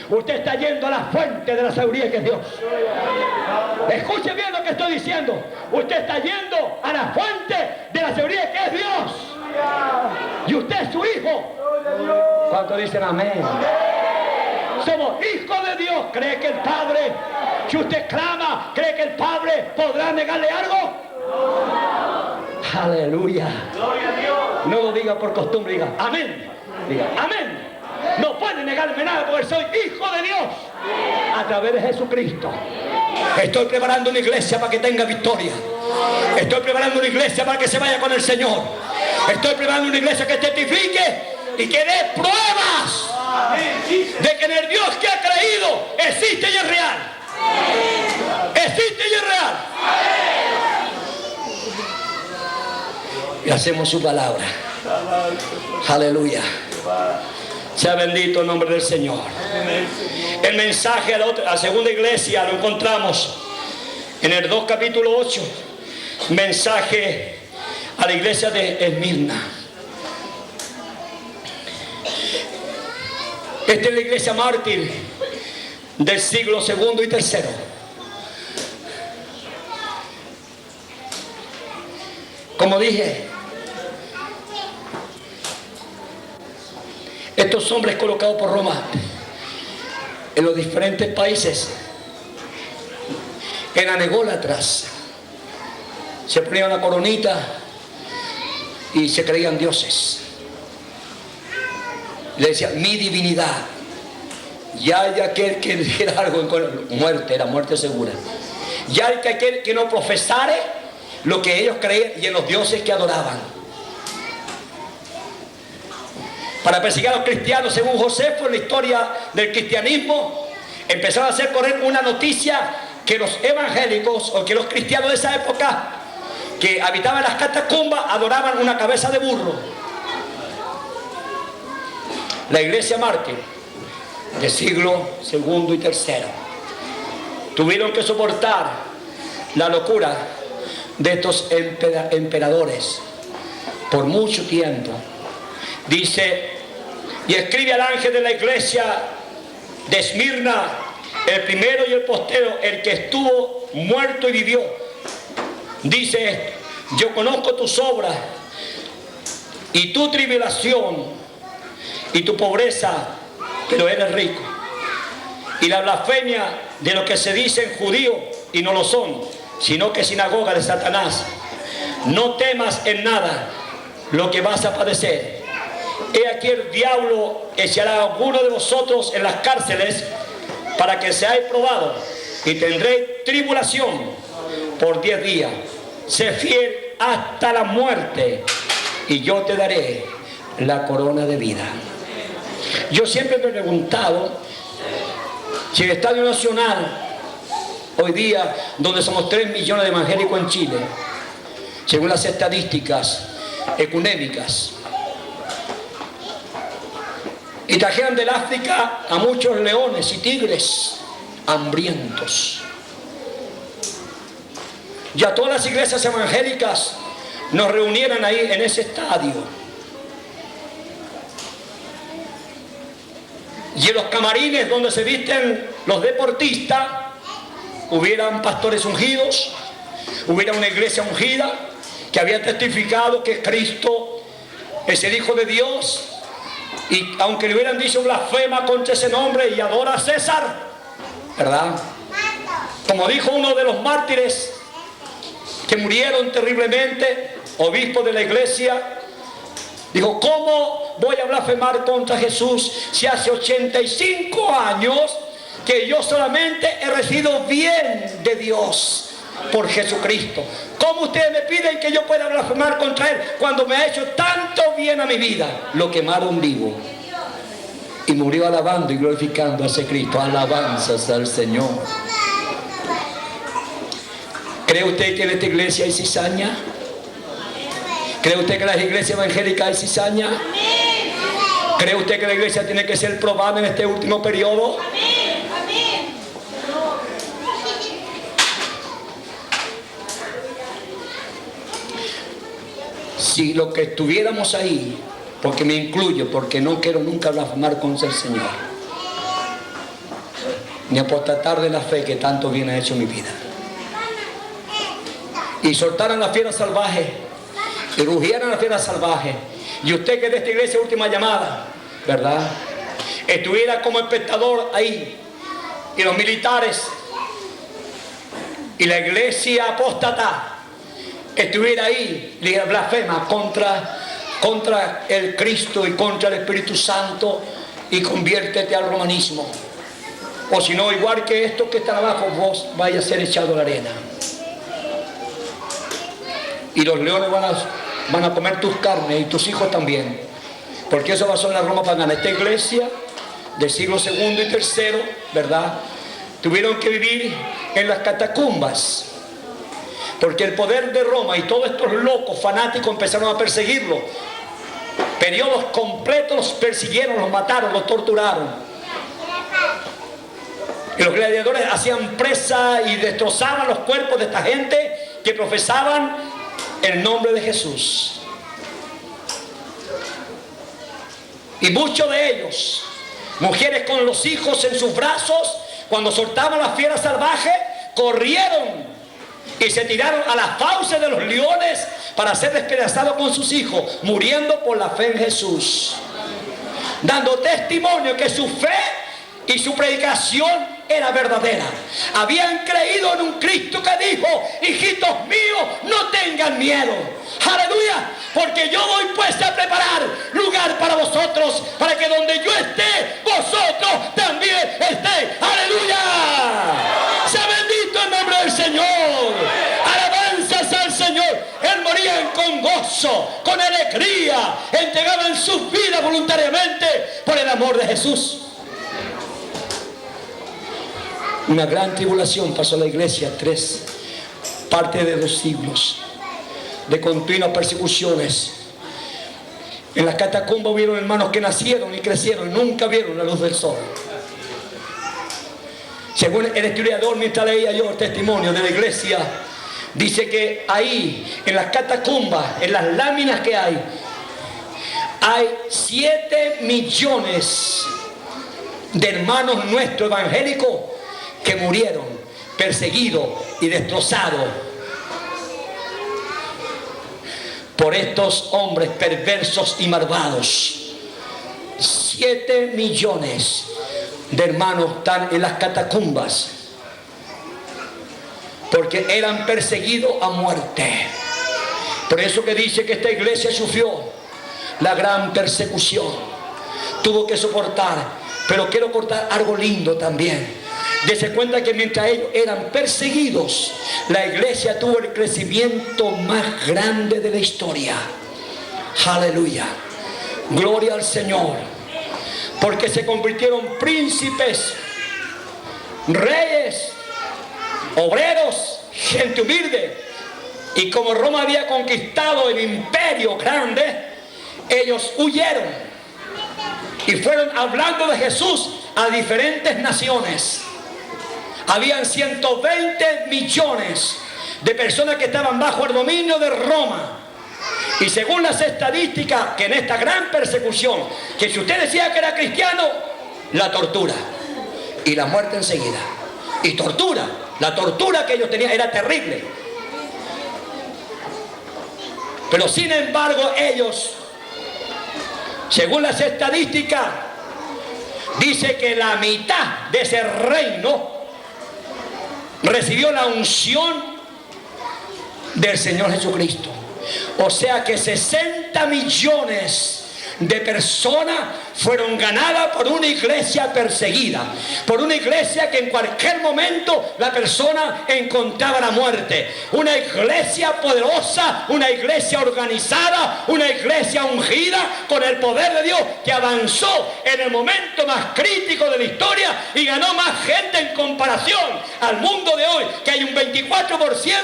A: Usted está yendo a la fuente de la sabiduría que es Dios. Escuche bien lo que estoy diciendo. Usted está yendo a la fuente de la sabiduría que es Dios. Y usted es su hijo. ¿Cuántos dicen amén? Somos hijos de Dios. ¿Cree que el Padre, si usted clama, cree que el Padre podrá negarle algo? Aleluya.
B: Gloria a Dios.
A: No lo diga por costumbre, diga amén. Diga amén. No puede negarme nada porque soy hijo de Dios a través de Jesucristo. Estoy preparando una iglesia para que tenga victoria. Estoy preparando una iglesia para que se vaya con el Señor. Estoy preparando una iglesia que testifique y que dé pruebas de que en el Dios que ha creído existe y es real. Existe y es real. Y hacemos su palabra. Aleluya. Sea bendito el nombre del Señor. El mensaje a la segunda iglesia lo encontramos en el 2 capítulo 8. Mensaje a la iglesia de Esmirna. Esta es la iglesia mártir del siglo segundo y tercero. Como dije, estos hombres colocados por Roma en los diferentes países eran ególatras. Se ponían una coronita y se creían dioses. Le decían mi divinidad. Ya hay aquel que dijera algo en muerte, era muerte segura. Ya hay aquel que no profesare lo que ellos creían y en los dioses que adoraban. Para perseguir a los cristianos, según Josefo, en la historia del cristianismo, empezaron a hacer correr una noticia que los evangélicos o que los cristianos de esa época que habitaban las catacumbas adoraban una cabeza de burro. La iglesia mártir del siglo segundo y tercero tuvieron que soportar la locura de estos emperadores por mucho tiempo. Dice, y escribe al ángel de la iglesia de Esmirna, el primero y el postero, el que estuvo muerto y vivió. Dice esto: yo conozco tus obras y tu tribulación y tu pobreza, pero eres rico. Y la blasfemia de lo que se dicen judíos y no lo son, sino que sinagoga de Satanás. No temas en nada lo que vas a padecer. He aquí el diablo echará a alguno de vosotros en las cárceles para que seáis probados y tendréis tribulación por 10 días. Sé fiel hasta la muerte y yo te daré la corona de vida. Yo siempre me he preguntado si el Estadio Nacional hoy día, donde somos 3 millones de evangélicos en Chile, según las estadísticas económicas, y trajeron del África a muchos leones y tigres hambrientos, y a todas las iglesias evangélicas nos reunieran ahí en ese estadio, y en los camarines donde se visten los deportistas hubieran pastores ungidos, hubiera una iglesia ungida que había testificado que Cristo es el Hijo de Dios, y aunque le hubieran dicho blasfema contra ese nombre y adora a César, ¿verdad? Como dijo uno de los mártires que murieron terriblemente, obispo de la iglesia, dijo: ¿cómo voy a blasfemar contra Jesús si hace 85 años que yo solamente he recibido bien de Dios por Jesucristo? ¿Cómo ustedes me piden que yo pueda blasfemar contra Él cuando me ha hecho tanto bien a mi vida? Lo quemaron vivo y murió alabando y glorificando a ese Cristo. Alabanzas al Señor. ¿Cree usted que en esta iglesia hay cizaña? ¿Cree usted que en las iglesias evangélicas hay cizaña? ¿Cree usted que la iglesia tiene que ser probada en este último periodo? Si lo que estuviéramos ahí, porque me incluyo, porque no quiero nunca blasfemar contra el Señor, ni apostatar de la fe que tanto bien ha hecho en mi vida, y soltaran la fiera salvaje, y rugieran la fiera salvaje, y usted que es de esta iglesia última llamada, ¿verdad?, estuviera como espectador ahí, y los militares y la iglesia apóstata estuviera ahí, le blasfema contra contra el Cristo y contra el Espíritu Santo y conviértete al romanismo. O si no, igual que estos que están abajo, vos vaya a ser echado a la arena. Y los leones van a comer tus carnes y tus hijos también. Porque eso pasó en la Roma pagana. Esta iglesia del siglo II y III, ¿verdad?, tuvieron que vivir en las catacumbas. Porque el poder de Roma y todos estos locos fanáticos empezaron a perseguirlo. Periodos completos los persiguieron, los mataron, los torturaron. Y los gladiadores hacían presa y destrozaban los cuerpos de esta gente que profesaban el nombre de Jesús. Y muchos de ellos, mujeres con los hijos en sus brazos, cuando soltaban las fieras salvajes, corrieron y se tiraron a las fauces de los leones para ser despedazados con sus hijos, muriendo por la fe en Jesús, dando testimonio que su fe y su predicación era verdadera. Habían creído en un Cristo que dijo: hijitos míos, no tengan miedo. Aleluya, porque yo voy pues a preparar lugar para vosotros, para que donde yo esté, vosotros también estéis. Aleluya, sea bendito el nombre del Señor. Alabanzas al Señor. Él morían con gozo, con alegría, entregaban sus vidas voluntariamente por el amor de Jesús. Una gran tribulación pasó la iglesia, 3 partes de 2 siglos de continuas persecuciones. En las catacumbas hubieron hermanos que nacieron y crecieron y nunca vieron la luz del sol. Según el historiador, mientras leía yo el testimonio de la iglesia, dice que ahí, en las catacumbas, en las láminas que hay 7 millones de hermanos nuestros evangélicos que murieron perseguidos y destrozados por estos hombres perversos y malvados. 7 millones de hermanos están en las catacumbas porque eran perseguidos a muerte. Por eso que dice que esta iglesia sufrió la gran persecución, tuvo que soportar. Pero quiero cortar algo lindo también. Dese cuenta que mientras ellos eran perseguidos, la iglesia tuvo el crecimiento más grande de la historia. Aleluya, gloria al Señor, porque se convirtieron príncipes, reyes, obreros, gente humilde. Y como Roma había conquistado el imperio grande, ellos huyeron y fueron hablando de Jesús a diferentes naciones. Habían 120 millones de personas que estaban bajo el dominio de Roma. Y según las estadísticas, que en esta gran persecución, que si usted decía que era cristiano, la tortura y la muerte enseguida. Y tortura, la tortura que ellos tenían era terrible. Pero sin embargo ellos, según las estadísticas, dice que la mitad de ese reino recibió la unción del Señor Jesucristo. O sea que 60 millones de personas fueron ganadas por una iglesia perseguida, por una iglesia que en cualquier momento la persona encontraba la muerte. Una iglesia poderosa, una iglesia organizada, una iglesia ungida con el poder de Dios, que avanzó en el momento más crítico de la historia y ganó más gente en comparación al mundo de hoy, que hay un 24%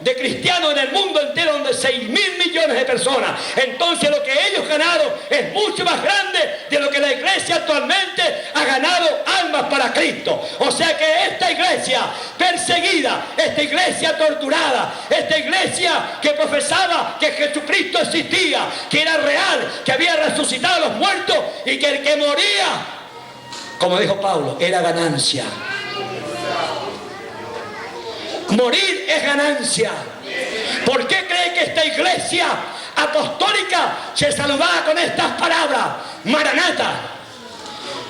A: de cristianos en el mundo entero, donde 6.000 millones de personas. Entonces lo que ellos ganaron es mucho más grande de lo que la iglesia actualmente ha ganado almas para Cristo. O sea que esta iglesia perseguida, esta iglesia torturada, esta iglesia que profesaba que Jesucristo existía, que era real, que había resucitado a los muertos y que el que moría, como dijo Pablo, era ganancia. Morir es ganancia. ¿Por qué cree que esta iglesia apostólica se saludaba con estas palabras? Maranata.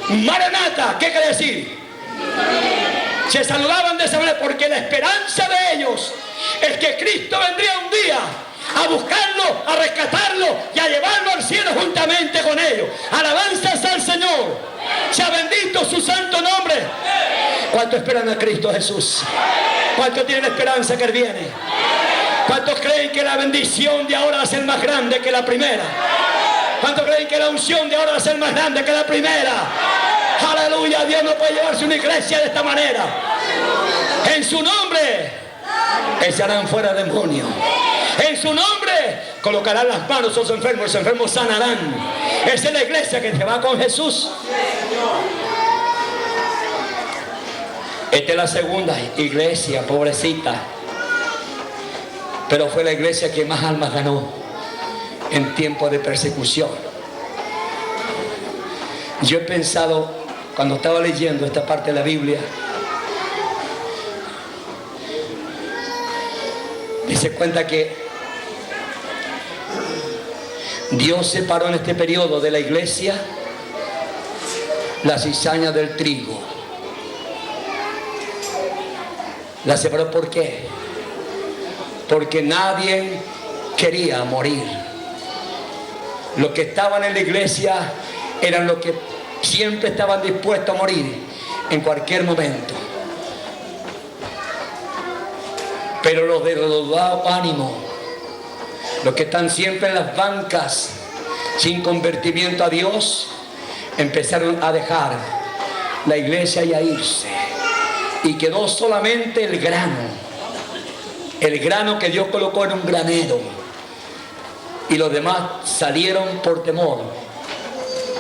A: Maranata, ¿qué quiere decir? Se saludaban de esa manera porque la esperanza de ellos es que Cristo vendría un día a buscarlo, a rescatarlo y a llevarlo Alabanzas al Señor. Sea bendito su santo nombre. ¿Cuántos esperan a Cristo Jesús? ¿Cuántos tienen esperanza que Él viene? ¿Cuántos creen que la bendición de ahora va a ser más grande que la primera? ¿Cuántos creen que la unción de ahora va a ser más grande que la primera? Aleluya, Dios no puede llevarse una iglesia de esta manera. En su nombre echarán fuera demonios. En su nombre colocarán las manos a los enfermos sanarán. Esa es la iglesia que se va con Jesús. Esta es la segunda iglesia, pobrecita. Pero fue la iglesia que más almas ganó en tiempo de persecución. Yo he pensado, cuando estaba leyendo esta parte de la Biblia, se cuenta que Dios separó en este periodo de la iglesia la cizaña del trigo. La separó, ¿por qué? Porque nadie quería morir. Los que estaban en la iglesia eran los que siempre estaban dispuestos a morir en cualquier momento. Pero los de redoblado ánimo, los que están siempre en las bancas sin convertimiento a Dios, empezaron a dejar la iglesia y a irse. Y quedó solamente el grano que Dios colocó en un granero. Y los demás salieron por temor,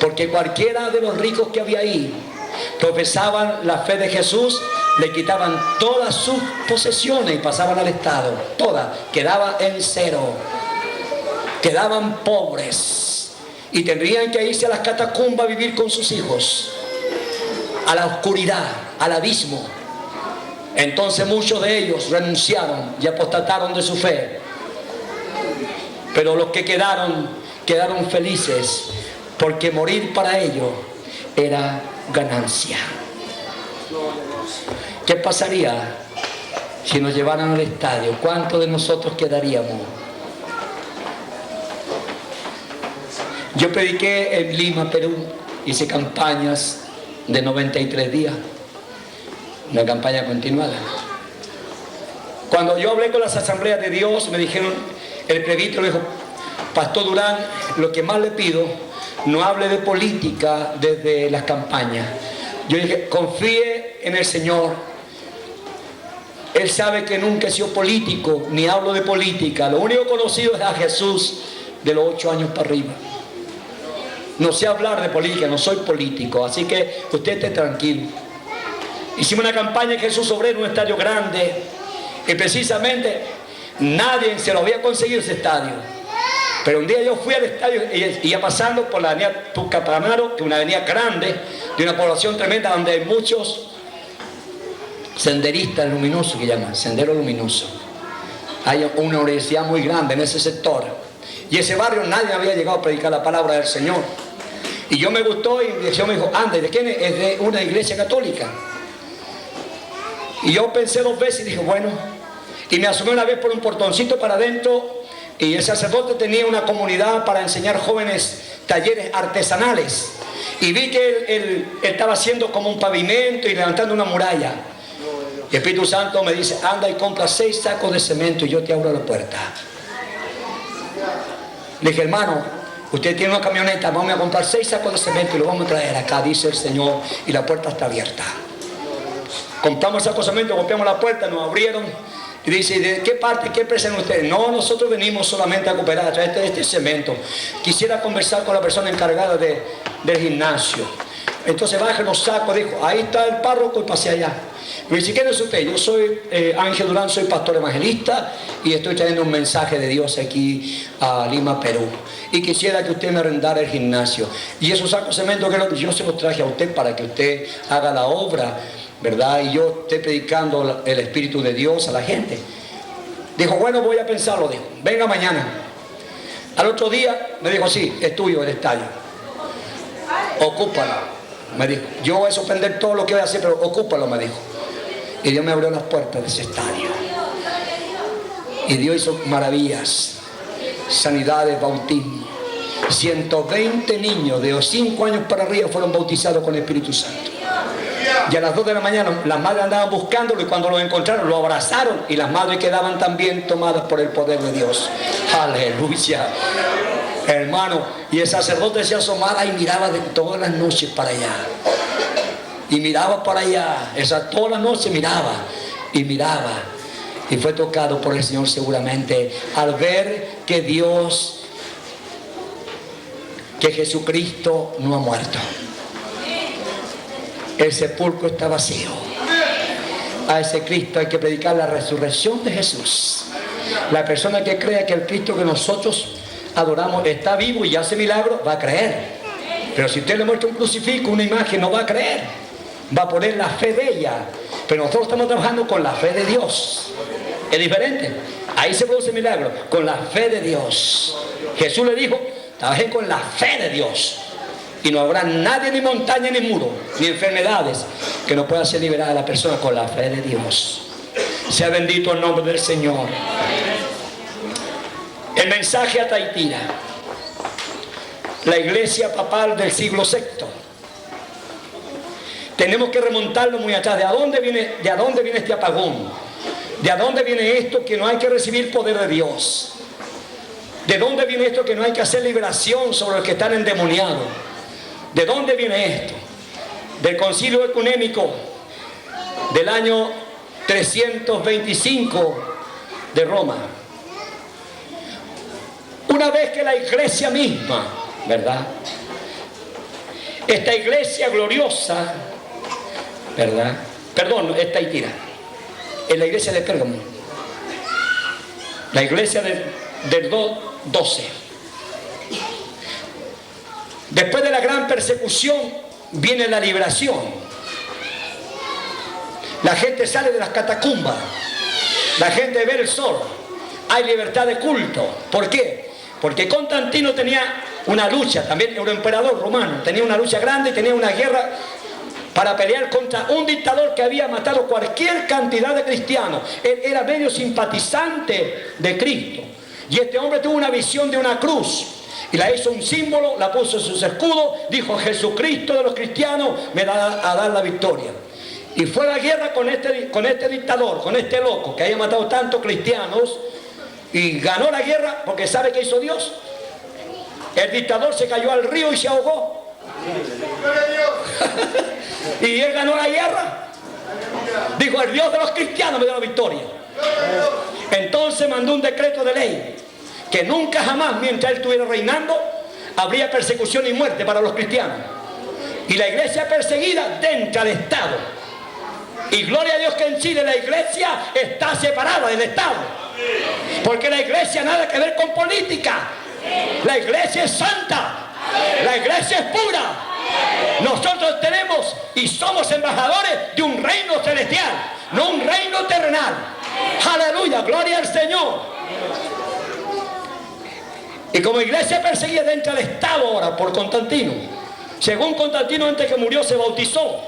A: porque cualquiera de los ricos que había ahí profesaban la fe de Jesús, le quitaban todas sus posesiones y pasaban al Estado. Todas, quedaban en cero, quedaban pobres y tendrían que irse a las catacumbas a vivir con sus hijos, a la oscuridad, al abismo. Entonces muchos de ellos renunciaron y apostataron de su fe. Pero los que quedaron felices, porque morir para ellos era ganancia. ¿Qué pasaría si nos llevaran al estadio? ¿Cuántos de nosotros quedaríamos? Yo prediqué en Lima, Perú, hice campañas de 93 días. Una campaña continuada. Cuando yo hablé con las asambleas de Dios, me dijeron, el presbítero me dijo, Pastor Durán, lo que más le pido, no hable de política desde las campañas. Yo dije, confíe en el Señor. Él sabe que nunca he sido político, ni hablo de política. Lo único conocido es a Jesús de los 8 años para arriba. No sé hablar de política, no soy político, así que usted esté tranquilo. Hicimos una campaña en Jesús Obrero, un estadio grande, y precisamente nadie se lo había conseguido ese estadio. Pero un día yo fui al estadio y iba pasando por la avenida Tucapamaro, que es una avenida grande, de una población tremenda, donde hay muchos senderistas luminosos, que llaman, sendero luminoso. Hay una universidad muy grande en ese sector. Y ese barrio nadie había llegado a predicar la palabra del Señor. Y yo me gustó y el Señor me dijo, anda, ¿de quién es? Es de una iglesia católica. Y yo pensé 2 veces y dije, bueno, y me asomé una vez por un portoncito para adentro, y el sacerdote tenía una comunidad para enseñar jóvenes talleres artesanales, y vi que él estaba haciendo como un pavimento y levantando una muralla. Y el Espíritu Santo me dice, anda y compra 6 sacos de cemento y yo te abro la puerta. Le dije, hermano, usted tiene una camioneta, vamos a comprar 6 sacos de cemento y lo vamos a traer acá, dice el Señor, y la puerta está abierta. Compramos el cemento, golpeamos la puerta, nos abrieron y dice, ¿de qué parte, qué presentan ustedes? No, nosotros venimos solamente a cooperar, a traer este cemento. Quisiera conversar con la persona encargada del gimnasio. Entonces baja los sacos, dijo, ahí está el párroco y pasé allá. Me dice, ¿quién es usted? Yo soy Ángel Durán, soy pastor evangelista y estoy trayendo un mensaje de Dios aquí a Lima, Perú. Y quisiera que usted me arrendara el gimnasio. Y esos sacos de cemento que yo se los traje a usted para que usted haga la obra, ¿verdad? Y yo esté predicando el Espíritu de Dios a la gente. Dijo, bueno, voy a pensarlo, dijo, venga mañana. Al otro día me dijo, sí, es tuyo el estadio, ocúpalo, me dijo. Yo voy a suspender todo lo que voy a hacer, pero ocúpalo, me dijo. Y Dios me abrió las puertas de ese estadio. Y Dios hizo maravillas, sanidades, bautismo. 120 niños de 5 años para arriba fueron bautizados con el Espíritu Santo. Y a las 2 de la mañana las madres andaban buscándolo y cuando lo encontraron lo abrazaron y las madres quedaban también tomadas por el poder de Dios. Aleluya. Hermano, y el sacerdote se asomaba y miraba de todas las noches para allá. Y miraba para allá. Todas las noches miraba y miraba. Y fue tocado por el Señor seguramente al ver que Jesucristo no ha muerto. El sepulcro está vacío. A ese Cristo hay que predicar la resurrección de Jesús. La persona que crea que el Cristo que nosotros adoramos está vivo y hace milagros, va a creer. Pero si usted le muestra un crucifijo, una imagen, no va a creer. Va a poner la fe de ella. Pero nosotros estamos trabajando con la fe de Dios. Es diferente. Ahí se produce milagro, con la fe de Dios. Jesús le dijo, trabajé con la fe de Dios. Y no habrá nadie, ni montaña, ni muro, ni enfermedades que no pueda ser liberada a la persona con la fe de Dios. Sea bendito el nombre del Señor. El mensaje a Thyatira, la iglesia papal del siglo VI. Tenemos que remontarlo muy atrás. ¿De dónde viene este apagón? ¿De dónde viene esto que no hay que recibir poder de Dios? ¿De dónde viene esto que no hay que hacer liberación sobre los que están endemoniados? ¿De dónde viene esto? Del concilio ecuménico del año 325 de Roma. Una vez que la iglesia misma, ¿verdad? Esta iglesia gloriosa, ¿verdad? Perdón, es Thyatira. Es la iglesia de Pérgamo. La iglesia del 12. Después de la gran persecución viene la liberación. La gente sale de las catacumbas. La gente ve el sol. Hay libertad de culto. ¿Por qué? Porque Constantino tenía una lucha, también era un emperador romano, tenía una lucha grande y tenía una guerra para pelear contra un dictador que había matado cualquier cantidad de cristianos. Él era medio simpatizante de Cristo. Y este hombre tuvo una visión de una cruz. Y la hizo un símbolo, la puso en sus escudos, dijo: Jesucristo de los cristianos me va a dar la victoria. Y fue a la guerra con este dictador, con este loco que había matado tantos cristianos. Y ganó la guerra porque ¿sabe qué hizo Dios? El dictador se cayó al río y se ahogó. Y él ganó la guerra. Dijo: el Dios de los cristianos me da la victoria. Entonces mandó un decreto de ley que nunca jamás, mientras él estuviera reinando, habría persecución y muerte para los cristianos. Y la iglesia perseguida dentro del Estado. Y gloria a Dios que en Chile la iglesia está separada del Estado. Porque la iglesia nada que ver con política. La iglesia es santa. La iglesia es pura. Nosotros tenemos y somos embajadores de un reino celestial, no un reino terrenal. Aleluya, gloria al Señor. Y como iglesia perseguida dentro del Estado ahora por Constantino. Según Constantino, antes que murió se bautizó,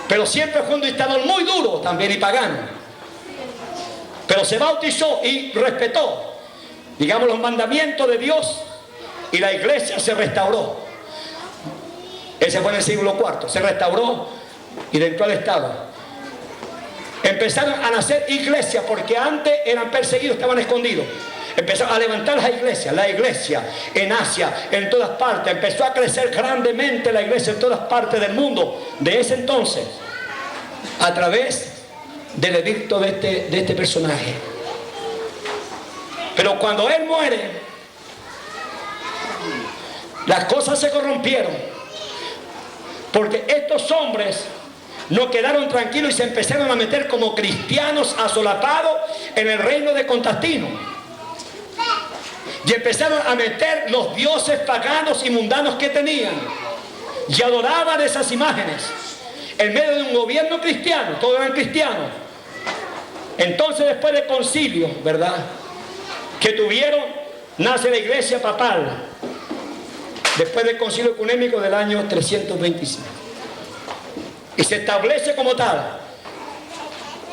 A: pero siempre fue un dictador muy duro también y pagano. Pero se bautizó y respetó, digamos, los mandamientos de Dios, y la iglesia se restauró. Ese fue en el siglo IV, se restauró y entró al Estado. Empezaron a nacer iglesias porque antes eran perseguidos, estaban escondidos. Empezaron a levantar las iglesias, la iglesia en Asia, en todas partes. Empezó a crecer grandemente la iglesia en todas partes del mundo. De ese entonces, a través del edicto de este personaje. Pero cuando él muere, las cosas se corrompieron, porque estos hombres no quedaron tranquilos y se empezaron a meter como cristianos asolapados en el reino de Constantino, y empezaron a meter los dioses paganos y mundanos que tenían, y adoraban esas imágenes en medio de un gobierno cristiano. Todos eran cristianos. Entonces, después del concilio, ¿verdad?, que tuvieron, nace la iglesia papal, después del concilio ecuménico del año 325, y se establece como tal.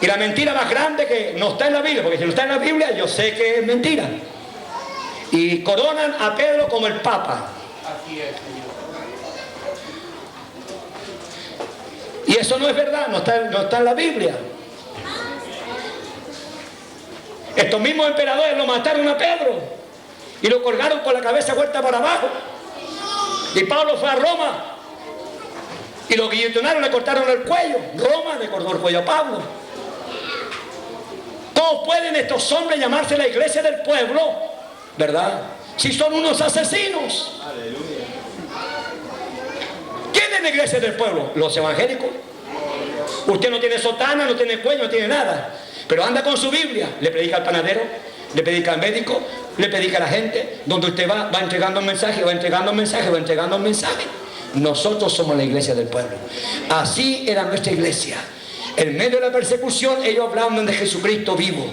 A: Y la mentira más grande, que no está en la Biblia, porque si no está en la Biblia yo sé que es mentira, Y coronan a Pedro como el Papa.
B: Así es, Señor.
A: Y eso no es verdad, no está en la Biblia. Estos mismos emperadores lo mataron a Pedro y lo colgaron con la cabeza vuelta para abajo. Y Pablo fue a Roma y lo guillotiнаron, le cortaron el cuello. Roma le cortó el cuello a Pablo. ¿Cómo pueden estos hombres llamarse la iglesia del pueblo? ¿Verdad? Si son unos asesinos.
B: Aleluya.
A: ¿Quién es la iglesia del pueblo? Los evangélicos. Usted no tiene sotana, no tiene cuello, no tiene nada, pero anda con su Biblia, le predica al panadero, le predica al médico, le predica a la gente. Donde usted va entregando un mensaje, va entregando un mensaje, va entregando un mensaje. Nosotros somos la iglesia del pueblo. Así era nuestra iglesia. En medio de la persecución ellos hablaban de Jesucristo vivo.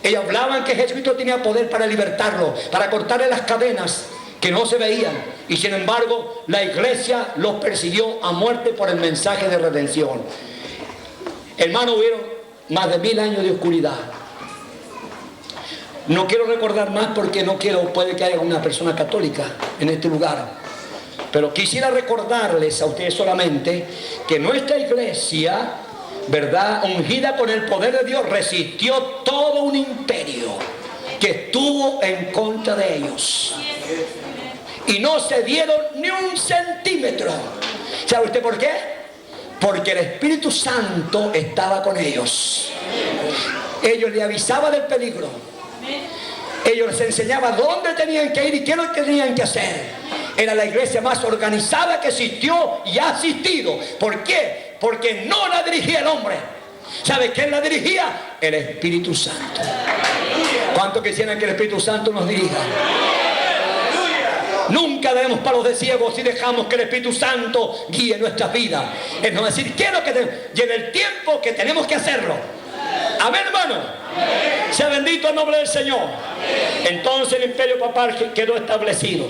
A: Ellos hablaban que Jesucristo tenía poder para libertarlo, para cortarle las cadenas que no se veían. Y sin embargo la iglesia los persiguió a muerte por el mensaje de redención. Hermano, hubieron más de 1000 años de oscuridad. No quiero recordar más porque no quiero, puede que haya una persona católica en este lugar, pero quisiera recordarles a ustedes solamente que nuestra iglesia, ¿verdad?, ungida con el poder de Dios, resistió todo un imperio que estuvo en contra de ellos y no se dieron ni un centímetro. ¿Sabe usted por qué? Porque el Espíritu Santo estaba con ellos. Ellos le avisaban del peligro. Ellos les enseñaban dónde tenían que ir y qué es lo que tenían que hacer. Era la iglesia más organizada que existió y ha existido. ¿Por qué? Porque no la dirigía el hombre. ¿Sabe quién la dirigía? El Espíritu Santo. ¿Cuánto quisieran que el Espíritu Santo nos dirija? Nunca daremos palos de ciego si dejamos que el Espíritu Santo guíe nuestras vidas. Es no decir, quiero que llegue el tiempo que tenemos que hacerlo. Amén, hermano. Sea bendito el nombre del Señor. Entonces el imperio papal quedó establecido.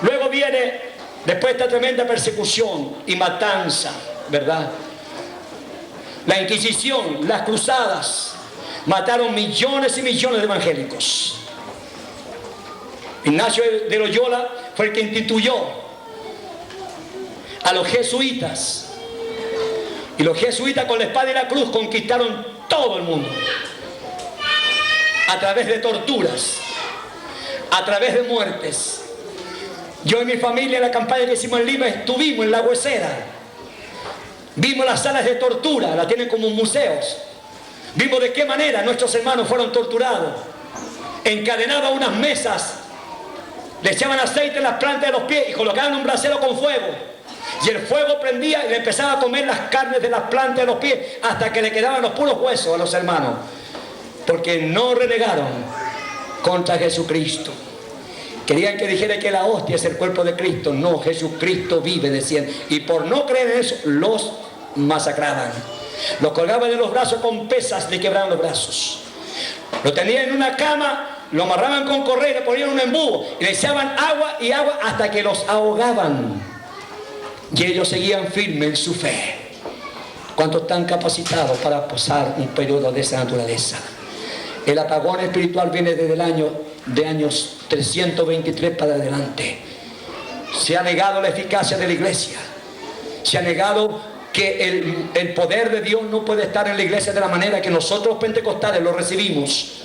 A: Luego viene, después de esta tremenda persecución y matanza, ¿verdad?, la Inquisición, las cruzadas, mataron millones y millones de evangélicos. Ignacio de Loyola fue el que instituyó a los jesuitas. Y los jesuitas con la espada y la cruz conquistaron todo el mundo. A través de torturas, a través de muertes. Yo y mi familia en la campaña que hicimos en Lima estuvimos en La Huesera. Vimos las salas de tortura, las tienen como museos. Vimos de qué manera nuestros hermanos fueron torturados. Encadenados a unas mesas. Le echaban aceite en las plantas de los pies y colocaban un brasero con fuego. Y el fuego prendía y le empezaba a comer las carnes de las plantas de los pies hasta que le quedaban los puros huesos a los hermanos. Porque no renegaron contra Jesucristo. Querían que dijera que la hostia es el cuerpo de Cristo. No, Jesucristo vive, decían. Y por no creer en eso, los masacraban. Los colgaban de los brazos con pesas, le quebraban los brazos. Lo tenían en una cama, lo amarraban con correa, le ponían un embudo y le echaban agua y agua hasta que los ahogaban. Y ellos seguían firmes en su fe. ¿Cuántos están capacitados para pasar un periodo de esa naturaleza? El apagón espiritual viene desde el años 323 para adelante. Se ha negado la eficacia de la iglesia. Se ha negado que el poder de Dios no puede estar en la iglesia de la manera que nosotros pentecostales lo recibimos.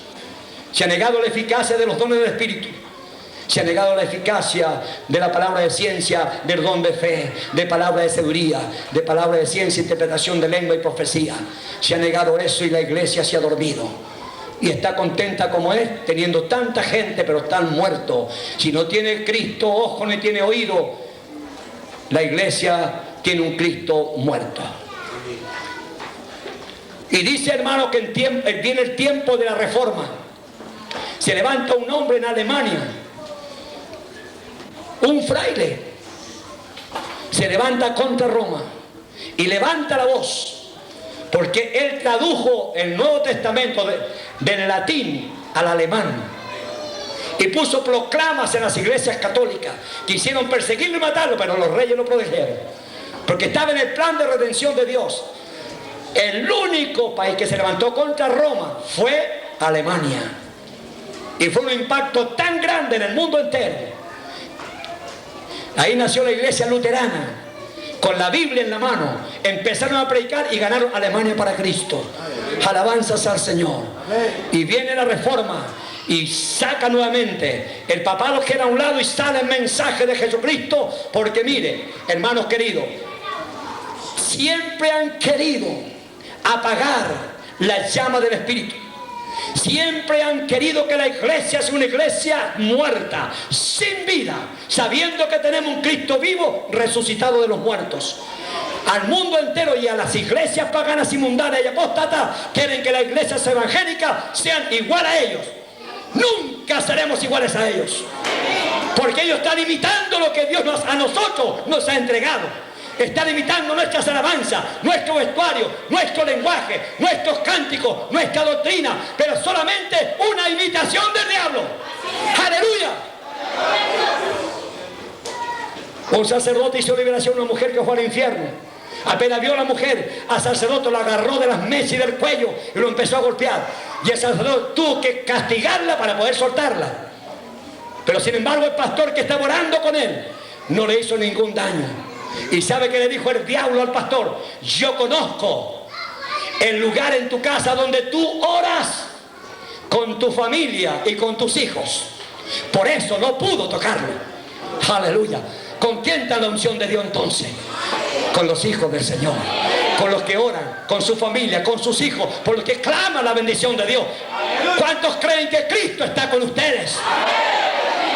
A: Se ha negado la eficacia de los dones del Espíritu. Se ha negado la eficacia de la palabra de ciencia, del don de fe, de palabra de sabiduría, de palabra de ciencia, interpretación de lengua y profecía. Se ha negado eso y la iglesia se ha dormido. Y está contenta como es, teniendo tanta gente, pero están muertos. Si no tiene Cristo ojo ni tiene oído, la iglesia tiene un Cristo muerto. Y dice, hermano, que viene el tiempo de la reforma. Se levanta un hombre en Alemania, un fraile, se levanta contra Roma y levanta la voz, porque él tradujo el Nuevo Testamento del latín al alemán y puso proclamas en las iglesias católicas. Quisieron perseguirlo y matarlo, pero los reyes lo protegieron, porque estaba en el plan de redención de Dios. El único país que se levantó contra Roma fue Alemania. Y fue un impacto tan grande en el mundo entero. Ahí nació la iglesia luterana, con la Biblia en la mano. Empezaron a predicar y ganaron Alemania para Cristo. Alabanzas al Señor. Y viene la reforma y saca nuevamente el papado, queda a un lado y sale el mensaje de Jesucristo. Porque mire, hermanos queridos, siempre han querido apagar la llama del Espíritu. Siempre han querido que la iglesia sea una iglesia muerta, sin vida, sabiendo que tenemos un Cristo vivo, resucitado de los muertos. Al mundo entero y a las iglesias paganas y mundanas y apóstatas quieren que las iglesias evangélicas sean igual a ellos. Nunca seremos iguales a ellos, porque ellos están imitando lo que Dios a nosotros nos ha entregado. Están imitando nuestras alabanzas, nuestro vestuario, nuestro lenguaje, nuestros cánticos, nuestra doctrina, pero solamente una imitación del diablo. ¡Aleluya! Un sacerdote hizo liberación a una mujer que fue al infierno. Apenas vio a la mujer, al sacerdote lo agarró de las mesas y del cuello y lo empezó a golpear. Y el sacerdote tuvo que castigarla para poder soltarla. Pero sin embargo el pastor que estaba orando con él no le hizo ningún daño. ¿Y sabe qué le dijo el diablo al pastor? Yo conozco el lugar en tu casa donde tú oras con tu familia y con tus hijos. Por eso no pudo tocarlo. Aleluya. ¿Con quién está la unción de Dios entonces? Con los hijos del Señor, con los que oran, con su familia, con sus hijos, por los que claman la bendición de Dios. ¿Cuántos creen que Cristo está con ustedes?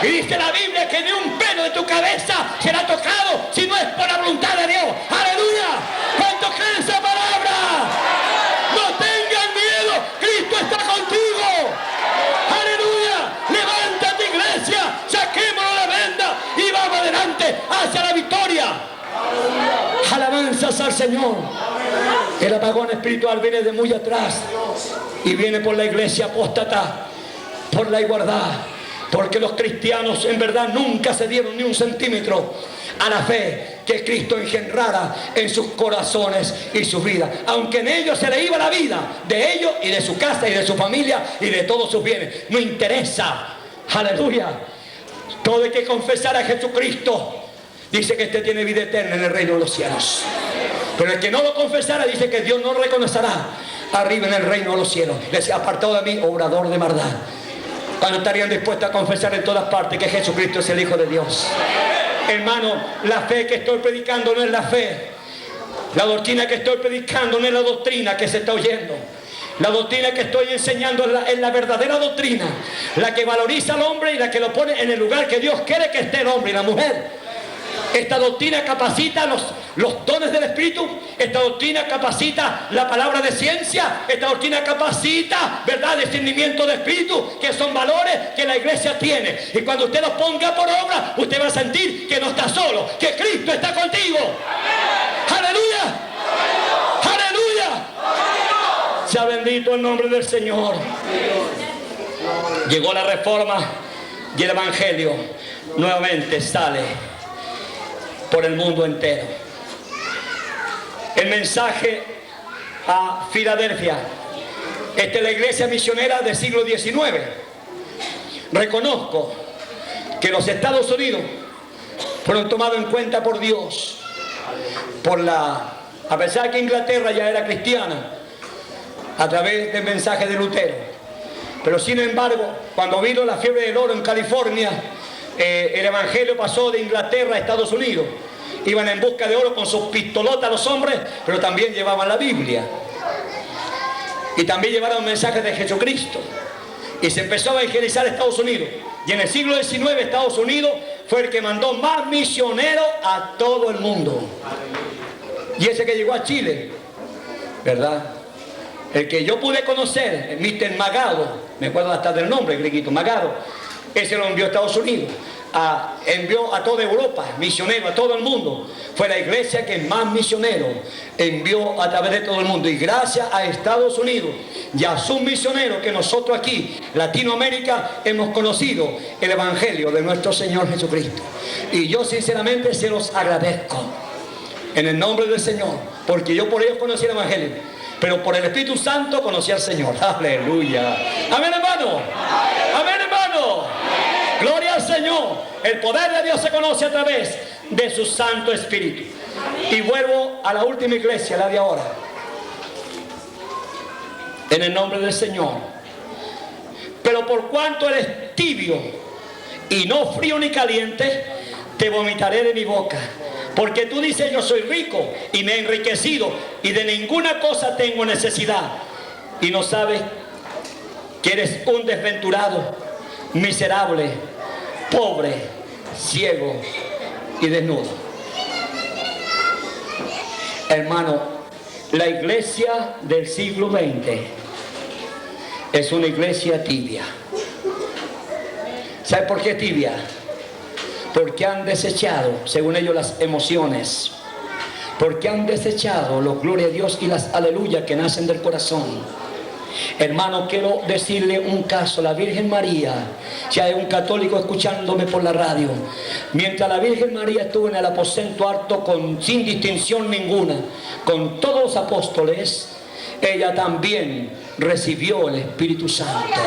A: Y dice la Biblia que ni un pelo de tu cabeza será tocado si no es por la voluntad de Dios. ¡Aleluya! ¿Cuántos creen esa palabra? ¡No tengan miedo! ¡Cristo está contigo! ¡Aleluya! ¡Levántate, iglesia! ¡Saquémonos la venda y vamos adelante hacia la victoria! ¡Alabanzas al Señor! El apagón espiritual viene de muy atrás y viene por la iglesia apóstata, por la igualdad. Porque los cristianos en verdad nunca se dieron ni un centímetro a la fe que Cristo engendrara en sus corazones y sus vidas. Aunque en ellos se le iba la vida, de ellos y de su casa y de su familia y de todos sus bienes. No interesa. Aleluya. Todo hay que confesar a Jesucristo. Dice que este tiene vida eterna en el reino de los cielos. Pero el que no lo confesara dice que Dios no reconocerá arriba en el reino de los cielos. Le decía, apartado de mí, obrador de maldad. Cuando estarían dispuestos a confesar en todas partes que Jesucristo es el Hijo de Dios. Hermano, la fe que estoy predicando no es la fe. La doctrina que estoy predicando no es la doctrina que se está oyendo. La doctrina que estoy enseñando es la verdadera doctrina. La que valoriza al hombre y la que lo pone en el lugar que Dios quiere que esté el hombre y la mujer. Esta doctrina capacita los dones del Espíritu. Esta doctrina capacita la palabra de ciencia. Esta doctrina capacita, ¿verdad?, discernimiento de Espíritu, que son valores que la iglesia tiene. Y cuando usted los ponga por obra, usted va a sentir que no está solo, que Cristo está contigo. ¡Aleluya! ¡Aleluya! Sea bendito el nombre del Señor. Llegó la reforma y el evangelio nuevamente sale por el mundo entero. El mensaje a Filadelfia. Esta es la iglesia misionera del siglo XIX. Reconozco que los Estados Unidos fueron tomados en cuenta por Dios. A pesar que Inglaterra ya era cristiana, a través del mensaje de Lutero. Pero sin embargo, cuando vino la fiebre del oro en California, el evangelio pasó de Inglaterra a Estados Unidos. Iban en busca de oro con sus pistolotas los hombres, pero también llevaban la Biblia. Y también llevaron un mensaje de Jesucristo. Y se empezó a evangelizar Estados Unidos. Y en el siglo XIX Estados Unidos fue el que mandó más misioneros a todo el mundo. Y ese que llegó a Chile, ¿verdad? El que yo pude conocer, el Mr. Magado, me acuerdo hasta del nombre, Greguito Magado, ese lo envió a Estados Unidos. Envió a toda Europa, misionero a todo el mundo. Fue la iglesia que más misioneros envió a través de todo el mundo. Y gracias a Estados Unidos y a sus misioneros que nosotros aquí, Latinoamérica, hemos conocido el evangelio de nuestro Señor Jesucristo. Y yo sinceramente se los agradezco en el nombre del Señor, porque yo por ellos conocí el evangelio, pero por el Espíritu Santo conocí al Señor. Aleluya. Amén, hermano. Amén, hermano. Señor. El poder de Dios se conoce a través de su Santo Espíritu. Y vuelvo a la última iglesia, la de ahora. En el nombre del Señor. Pero por cuanto eres tibio y no frío ni caliente, te vomitaré de mi boca. Porque tú dices, yo soy rico y me he enriquecido y de ninguna cosa tengo necesidad. Y no sabes que eres un desventurado, miserable, pobre, ciego y desnudo. Hermano, la iglesia del siglo XX es una iglesia tibia. ¿Sabe por qué tibia? Porque han desechado, según ellos, las emociones. Porque han desechado los gloria a Dios y las aleluya que nacen del corazón. Hermano, quiero decirle un caso. La Virgen María, si hay un católico escuchándome por la radio, mientras la Virgen María estuvo en el aposento alto sin distinción ninguna, con todos los apóstoles, ella también recibió el Espíritu Santo.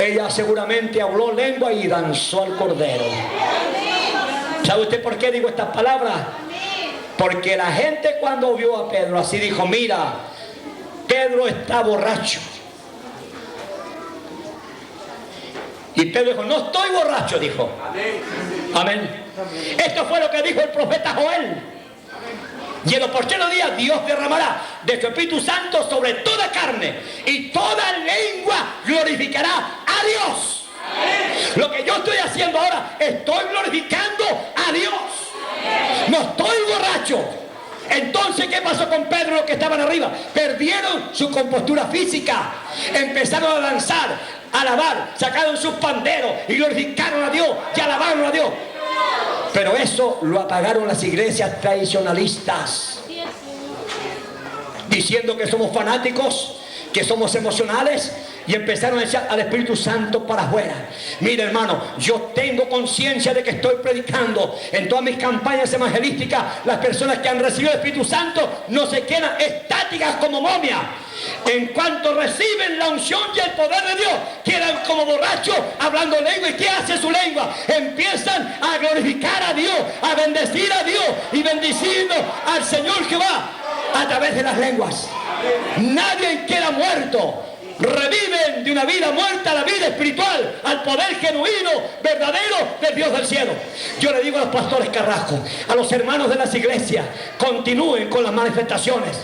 A: Ella seguramente habló lengua y danzó al Cordero. ¿Sabe usted por qué digo estas palabras? Porque la gente cuando vio a Pedro así dijo, mira, Pedro está borracho. Y Pedro dijo, no estoy borracho, dijo. Amén. Esto fue lo que dijo el profeta Joel. Y en los postreros días Dios derramará de su Espíritu Santo sobre toda carne, y toda lengua glorificará a Dios. Lo que yo estoy haciendo ahora, estoy glorificando a Dios. No estoy borracho. Entonces, ¿qué pasó con Pedro y los que estaban arriba? Perdieron su compostura física. Empezaron a danzar, a alabar, sacaron sus panderos y glorificaron a Dios y alabaron a Dios. Pero eso lo apagaron las iglesias tradicionalistas, diciendo que somos fanáticos, que somos emocionales, y empezaron a echar al Espíritu Santo para afuera. Mira, hermano, yo tengo conciencia de que estoy predicando. En todas mis campañas evangelísticas, las personas que han recibido el Espíritu Santo no se quedan estáticas como momias. En cuanto reciben la unción y el poder de Dios, quedan como borrachos hablando lengua. ¿Y qué hace su lengua? Empiezan a glorificar a Dios, a bendecir a Dios y bendiciendo al Señor Jehová a través de las lenguas. Nadie queda muerto. Reviven de una vida muerta a la vida espiritual, al poder genuino, verdadero del Dios del cielo. Yo le digo a los pastores Carrasco, a los hermanos de las iglesias, continúen con las manifestaciones,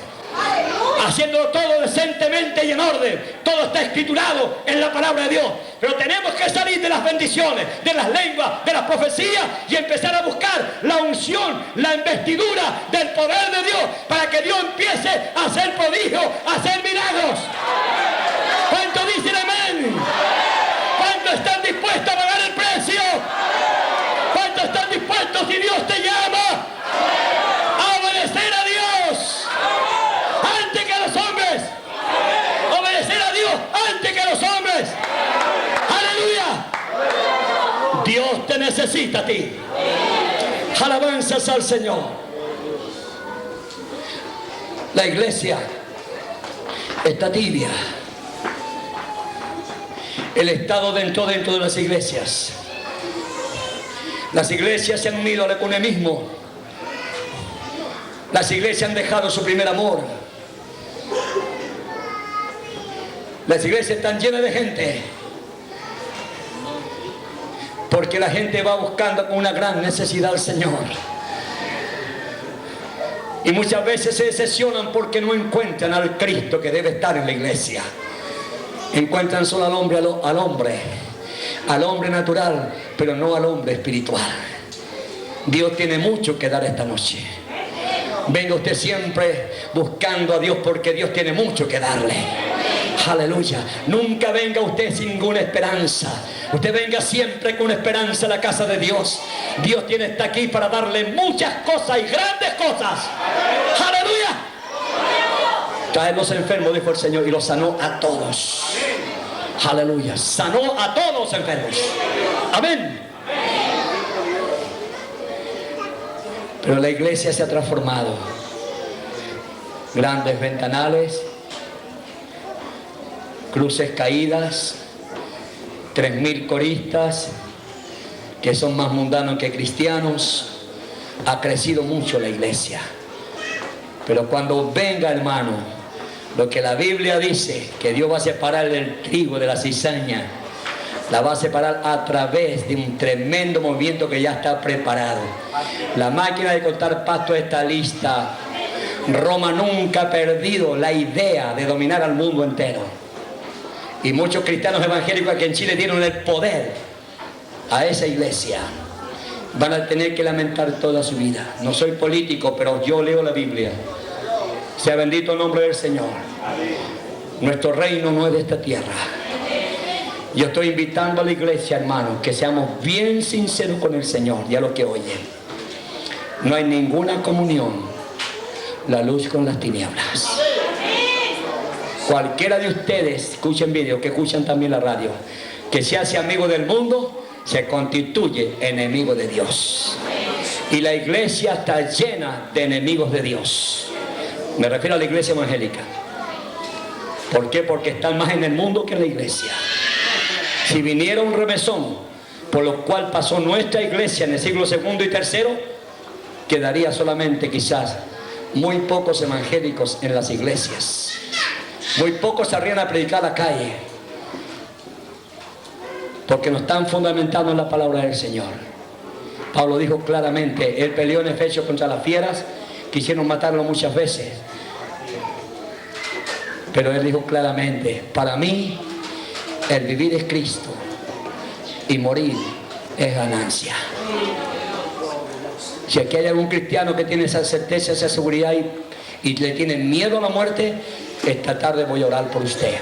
A: haciéndolo todo decentemente y en orden. Todo está escriturado en la palabra de Dios. Pero tenemos que salir de las bendiciones, de las lenguas, de las profecías, y empezar a buscar la unción, la investidura del poder de Dios, para que Dios empiece a hacer prodigios, a hacer milagros. ¿Cuántos dicen amén? ¿Cuántos están dispuestos a pagar el precio? ¿Cuántos están dispuestos, si Dios te llama, a obedecer a Dios antes que a los hombres? Obedecer a Dios antes que a los hombres. ¡Aleluya! Dios te necesita a ti. Alabanzas al Señor. La iglesia está tibia. El Estado dentro de las iglesias. Las iglesias se han unido al ecumenismo. Las iglesias han dejado su primer amor. Las iglesias están llenas de gente, porque la gente va buscando con una gran necesidad al Señor. Y muchas veces se decepcionan porque no encuentran al Cristo que debe estar en la iglesia. Encuentran solo al hombre natural, pero no al hombre espiritual. Dios tiene mucho que dar esta noche. Venga usted siempre buscando a Dios, porque Dios tiene mucho que darle. Aleluya. Nunca venga usted sin ninguna esperanza. Usted venga siempre con esperanza a la casa de Dios. Dios está aquí para darle muchas cosas y grandes cosas. Aleluya. Trae los enfermos, dijo el Señor, y los sanó a todos. Aleluya. Sanó a todos los enfermos. Amén. Pero la iglesia se ha transformado. Grandes ventanales, cruces caídas, 3000 coristas, que son más mundanos que cristianos. Ha crecido mucho la iglesia. Pero cuando venga, hermano, lo que la Biblia dice, que Dios va a separar el trigo de la cizaña, la va a separar a través de un tremendo movimiento que ya está preparado. La máquina de cortar pasto está lista. Roma nunca ha perdido la idea de dominar al mundo entero. Y muchos cristianos evangélicos aquí en Chile dieron el poder a esa iglesia. Van a tener que lamentar toda su vida. No soy político, pero yo leo la Biblia. Sea bendito el nombre del Señor. Nuestro reino no es de esta tierra. Yo estoy invitando a la iglesia, hermanos, que seamos bien sinceros con el Señor y a los que oyen. No hay ninguna comunión la luz con las tinieblas. Cualquiera de ustedes, escuchen vídeo, que escuchan también la radio, que se hace amigo del mundo, se constituye enemigo de Dios. Y la iglesia está llena de enemigos de Dios. Me refiero a la iglesia evangélica. ¿Por qué? Porque están más en el mundo que en la iglesia. Si viniera un remesón por lo cual pasó nuestra iglesia en el siglo segundo y tercero, quedaría solamente quizás muy pocos evangélicos en las iglesias. Muy pocos saldrían a predicar a la calle, porque no están fundamentados en la palabra del Señor. Pablo dijo claramente, él peleó en Efesios contra las fieras, quisieron matarlo muchas veces, pero él dijo claramente, para mí el vivir es Cristo y morir es ganancia. Si aquí hay algún cristiano que tiene esa certeza, esa seguridad y le tiene miedo a la muerte, esta tarde voy a orar por usted.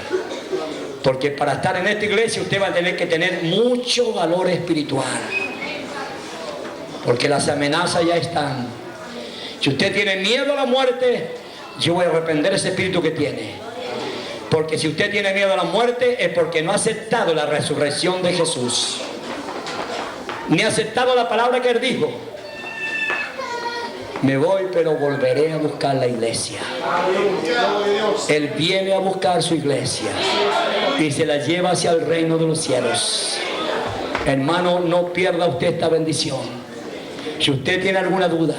A: Porque para estar en esta iglesia usted va a tener que tener mucho valor espiritual. Porque las amenazas ya están. Si usted tiene miedo a la muerte, yo voy a reprender ese espíritu que tiene. Porque si usted tiene miedo a la muerte es porque no ha aceptado la resurrección de Jesús. Ni ha aceptado la palabra que él dijo. Me voy, pero volveré a buscar la iglesia. Él viene a buscar su iglesia y se la lleva hacia el reino de los cielos. Hermano, no pierda usted esta bendición. Si usted tiene alguna duda,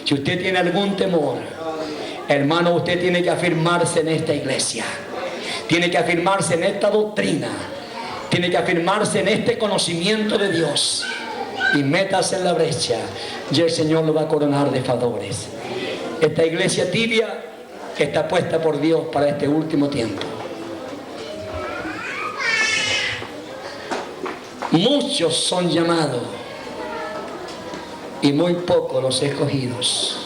A: si usted tiene algún temor, hermano, usted tiene que afirmarse en esta iglesia. Tiene que afirmarse en esta doctrina. Tiene que afirmarse en este conocimiento de Dios. Y métase en la brecha y el Señor lo va a coronar de favores. Esta iglesia tibia que está puesta por Dios para este último tiempo. Muchos son llamados y muy pocos los escogidos.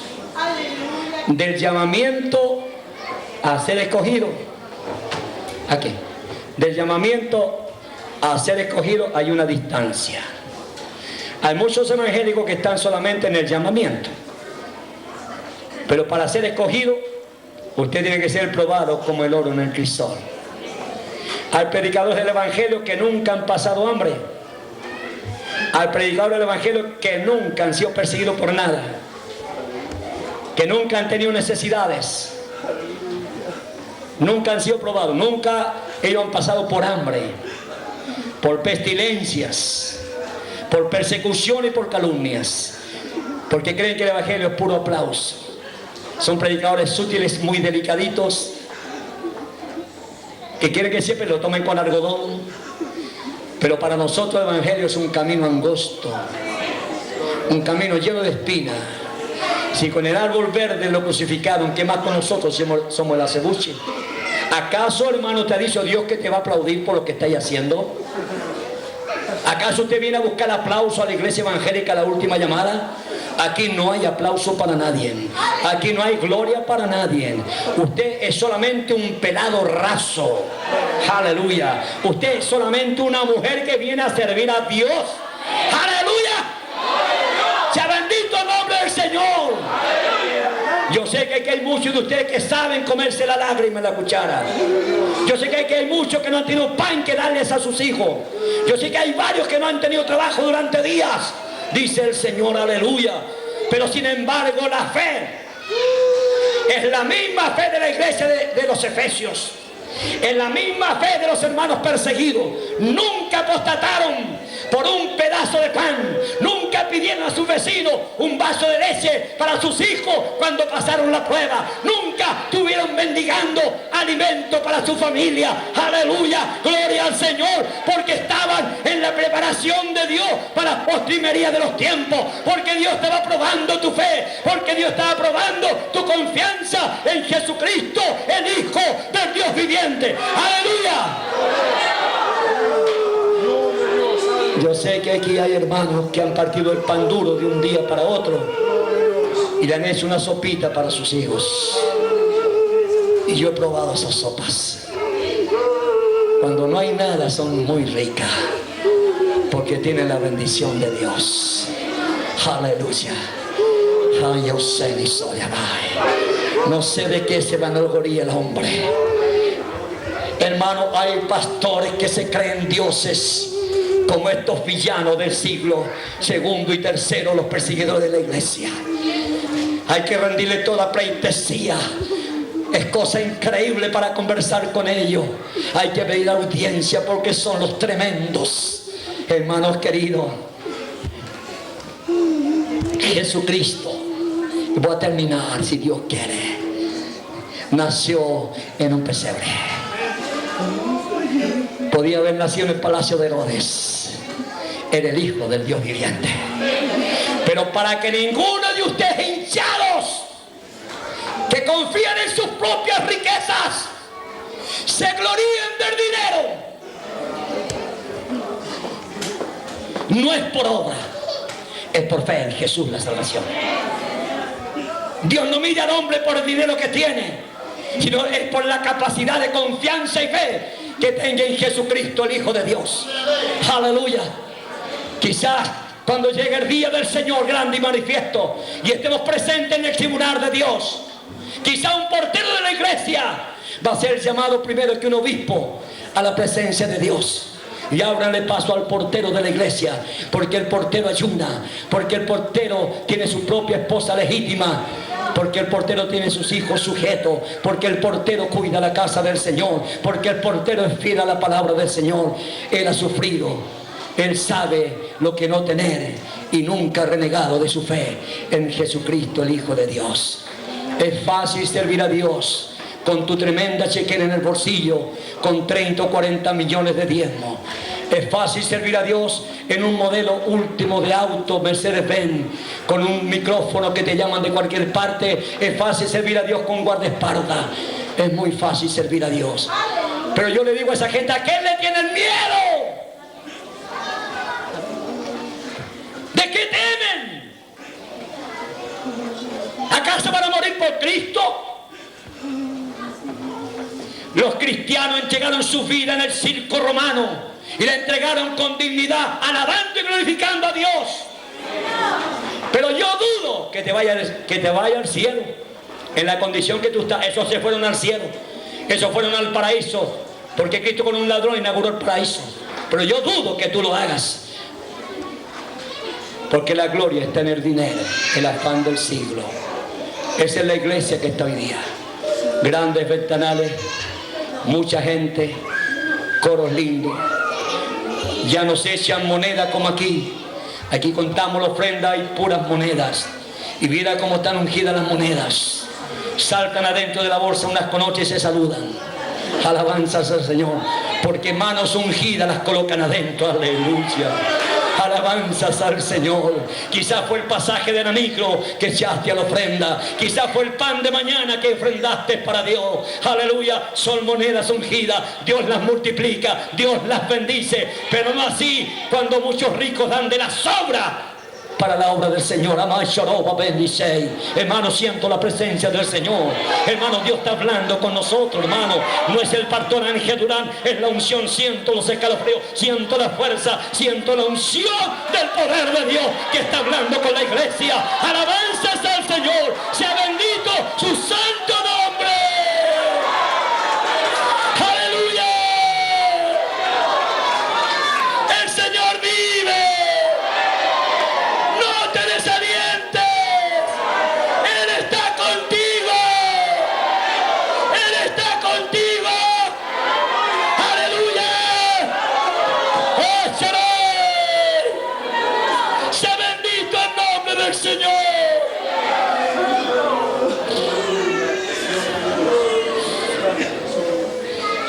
A: Del llamamiento a ser escogido, ¿a qué? Del llamamiento a ser escogido hay una distancia. Hay muchos evangélicos que están solamente en el llamamiento. Pero para ser escogido, usted tiene que ser probado como el oro en el crisol. Hay predicadores del evangelio que nunca han pasado hambre. Hay predicadores del evangelio que nunca han sido perseguidos por nada. Que nunca han tenido necesidades. Nunca han sido probados. Nunca ellos han pasado por hambre, por pestilencias, por persecución y por calumnias, porque creen que el evangelio es puro aplauso. Son predicadores sutiles, muy delicaditos, que quieren que siempre lo tomen con algodón. Pero para nosotros el evangelio es un camino angosto, un camino lleno de espinas. Si con el árbol verde lo crucificaron, ¿qué más con nosotros somos el acebuche? ¿Acaso, hermano, te ha dicho Dios que te va a aplaudir por lo que estáis haciendo? ¿Acaso usted viene a buscar aplauso a la iglesia evangélica, la última llamada? Aquí no hay aplauso para nadie. Aquí no hay gloria para nadie. Usted es solamente un pelado raso. Aleluya. Usted es solamente una mujer que viene a servir a Dios. Aleluya. Sea bendito el nombre del Señor. Yo sé que aquí hay muchos de ustedes que saben comerse la lágrima en la cuchara. Yo sé que aquí hay muchos que no han tenido pan que darles a sus hijos. Yo sé que hay varios que no han tenido trabajo durante días. Dice el Señor, aleluya. Pero sin embargo la fe es la misma fe de la iglesia de los Efesios. Es la misma fe de los hermanos perseguidos. Nunca apostataron. por un pedazo de pan. Nunca pidieron a su vecino un vaso de leche para sus hijos cuando pasaron la prueba. Nunca estuvieron mendigando alimento para su familia. Aleluya, gloria al Señor, porque estaban en la preparación de Dios para la postrimería de los tiempos, porque Dios estaba probando tu fe, porque Dios estaba probando tu confianza en Jesucristo, el Hijo del Dios viviente. Aleluya. Yo sé que aquí hay hermanos que han partido el pan duro de un día para otro y le han hecho una sopita para sus hijos. Y yo he probado esas sopas. Cuando no hay nada son muy ricas, porque tienen la bendición de Dios. Aleluya. No sé de qué se vanagloria el hombre. Hermano, hay pastores que se creen dioses, como estos villanos del siglo segundo y tercero, los perseguidores de la iglesia. Hay que rendirle toda pleitesía. Es cosa increíble para conversar con ellos. Hay que pedir audiencia porque son los tremendos. Hermanos queridos, Jesucristo, voy a terminar si Dios quiere, nació en un pesebre. Podía haber nacido en el palacio de Herodes. Era el Hijo del Dios viviente. Pero para que ninguno de ustedes hinchados, que confían en sus propias riquezas, se gloríen del dinero. No es por obra, es por fe en Jesús la salvación. Dios no mira al hombre por el dinero que tiene, sino es por la capacidad de confianza y fe que tenga en Jesucristo, el Hijo de Dios. Aleluya. Quizás cuando llegue el día del Señor grande y manifiesto y estemos presentes en el tribunal de Dios, quizá un portero de la iglesia va a ser llamado primero que un obispo a la presencia de Dios. Y ábranle paso al portero de la iglesia, porque el portero ayuna, porque el portero tiene su propia esposa legítima, porque el portero tiene sus hijos sujetos, porque el portero cuida la casa del Señor, porque el portero es fiel a la palabra del Señor. Él ha sufrido, él sabe lo que no tener y nunca ha renegado de su fe en Jesucristo, el Hijo de Dios. Es fácil servir a Dios con tu tremenda chequera en el bolsillo, con 30 o 40 millones de diezmos. Es fácil servir a Dios en un modelo último de auto, Mercedes-Benz, con un micrófono que te llaman de cualquier parte. Es fácil servir a Dios con guardaespaldas. Es muy fácil servir a Dios. Pero yo le digo a esa gente, ¿a qué le tienen miedo? ¿De qué temen? ¿Acaso van a morir por Cristo? Los cristianos entregaron su vida en el circo romano y la entregaron con dignidad, alabando y glorificando a Dios. Pero yo dudo que te vaya al cielo en la condición que tú estás. Esos se fueron al cielo, esos fueron al paraíso, porque Cristo con un ladrón inauguró el paraíso. Pero yo dudo que tú lo hagas, porque la gloria está en el dinero, el afán del siglo. Esa es la iglesia que está hoy día. Grandes ventanales, mucha gente, coros lindos. Ya no se echan moneda como aquí. Aquí contamos la ofrenda y puras monedas. Y mira cómo están ungidas las monedas. Saltan adentro de la bolsa unas con otras y se saludan. Alabanzas al Señor, porque manos ungidas las colocan adentro. Aleluya. Alabanzas al Señor. Quizás fue el pasaje de la micro que echaste a la ofrenda. Quizás fue el pan de mañana que ofrendaste para Dios. Aleluya. Son monedas ungidas. Dios las multiplica, Dios las bendice. Pero no así cuando muchos ricos dan de la sobra para la obra del Señor. Hermano, siento la presencia del Señor. Hermano, Dios está hablando con nosotros, hermano. No es el pastor Ángel Durán, es la unción. Siento los escalofríos, siento la fuerza, siento la unción del poder de Dios que está hablando con la iglesia. Alabanzas al Señor, sea bendito su santo nombre. Aleluya. El Señor vive. del Señor.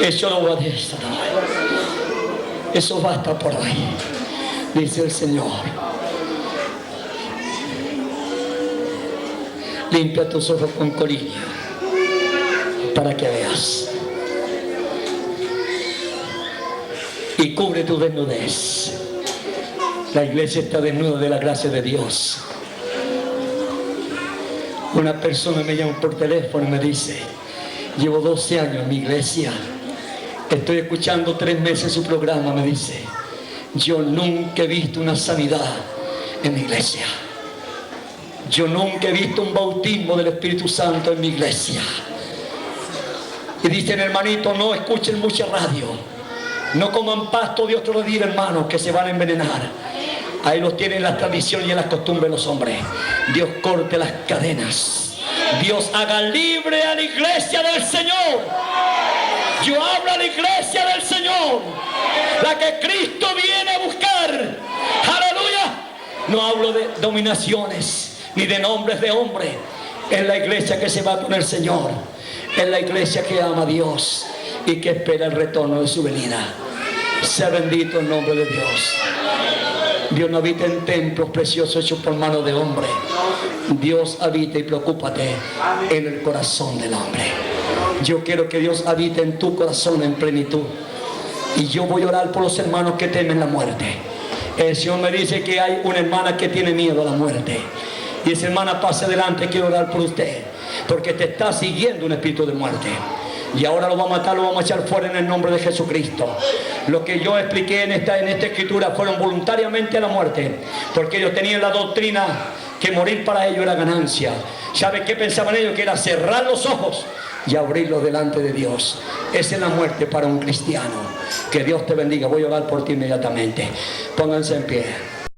A: Eso lo va a decir. Eso basta por hoy, dice el Señor. Limpia tus ojos con colirio para que veas. Y cubre tu desnudez. La iglesia está desnuda de la gracia de Dios. Una persona me llama por teléfono y me dice: llevo 12 años en mi iglesia, estoy escuchando 3 meses su programa. Me dice: yo nunca he visto una sanidad en mi iglesia. Yo nunca he visto un bautismo del Espíritu Santo en mi iglesia. Y dicen: hermanito, no escuchen mucha radio, no coman pasto de otro día, hermanos, que se van a envenenar. Ahí los tienen las tradiciones y las costumbres de los hombres. Dios corte las cadenas. Dios haga libre a la iglesia del Señor. Yo hablo a la iglesia del Señor, la que Cristo viene a buscar. Aleluya. No hablo de dominaciones ni de nombres de hombres. Es la iglesia que se va con el Señor. Es la iglesia que ama a Dios y que espera el retorno de su venida. Sea bendito el nombre de Dios. Dios no habita en templos preciosos hechos por manos de hombre. Dios habita, y preocúpate, en el corazón del hombre. Yo quiero que Dios habite en tu corazón en plenitud. Y yo voy a orar por los hermanos que temen la muerte. El Señor me dice que hay una hermana que tiene miedo a la muerte. Y esa hermana, pase adelante, quiero orar por usted, porque te está siguiendo un espíritu de muerte. Y ahora lo va a matar, lo vamos a echar fuera en el nombre de Jesucristo. Lo que yo expliqué en esta escritura fueron voluntariamente a la muerte, porque ellos tenían la doctrina que morir para ellos era ganancia. ¿Sabe qué pensaban ellos? Que era cerrar los ojos y abrirlos delante de Dios. Esa es la muerte para un cristiano. Que Dios te bendiga. Voy a orar por ti inmediatamente. Pónganse en pie.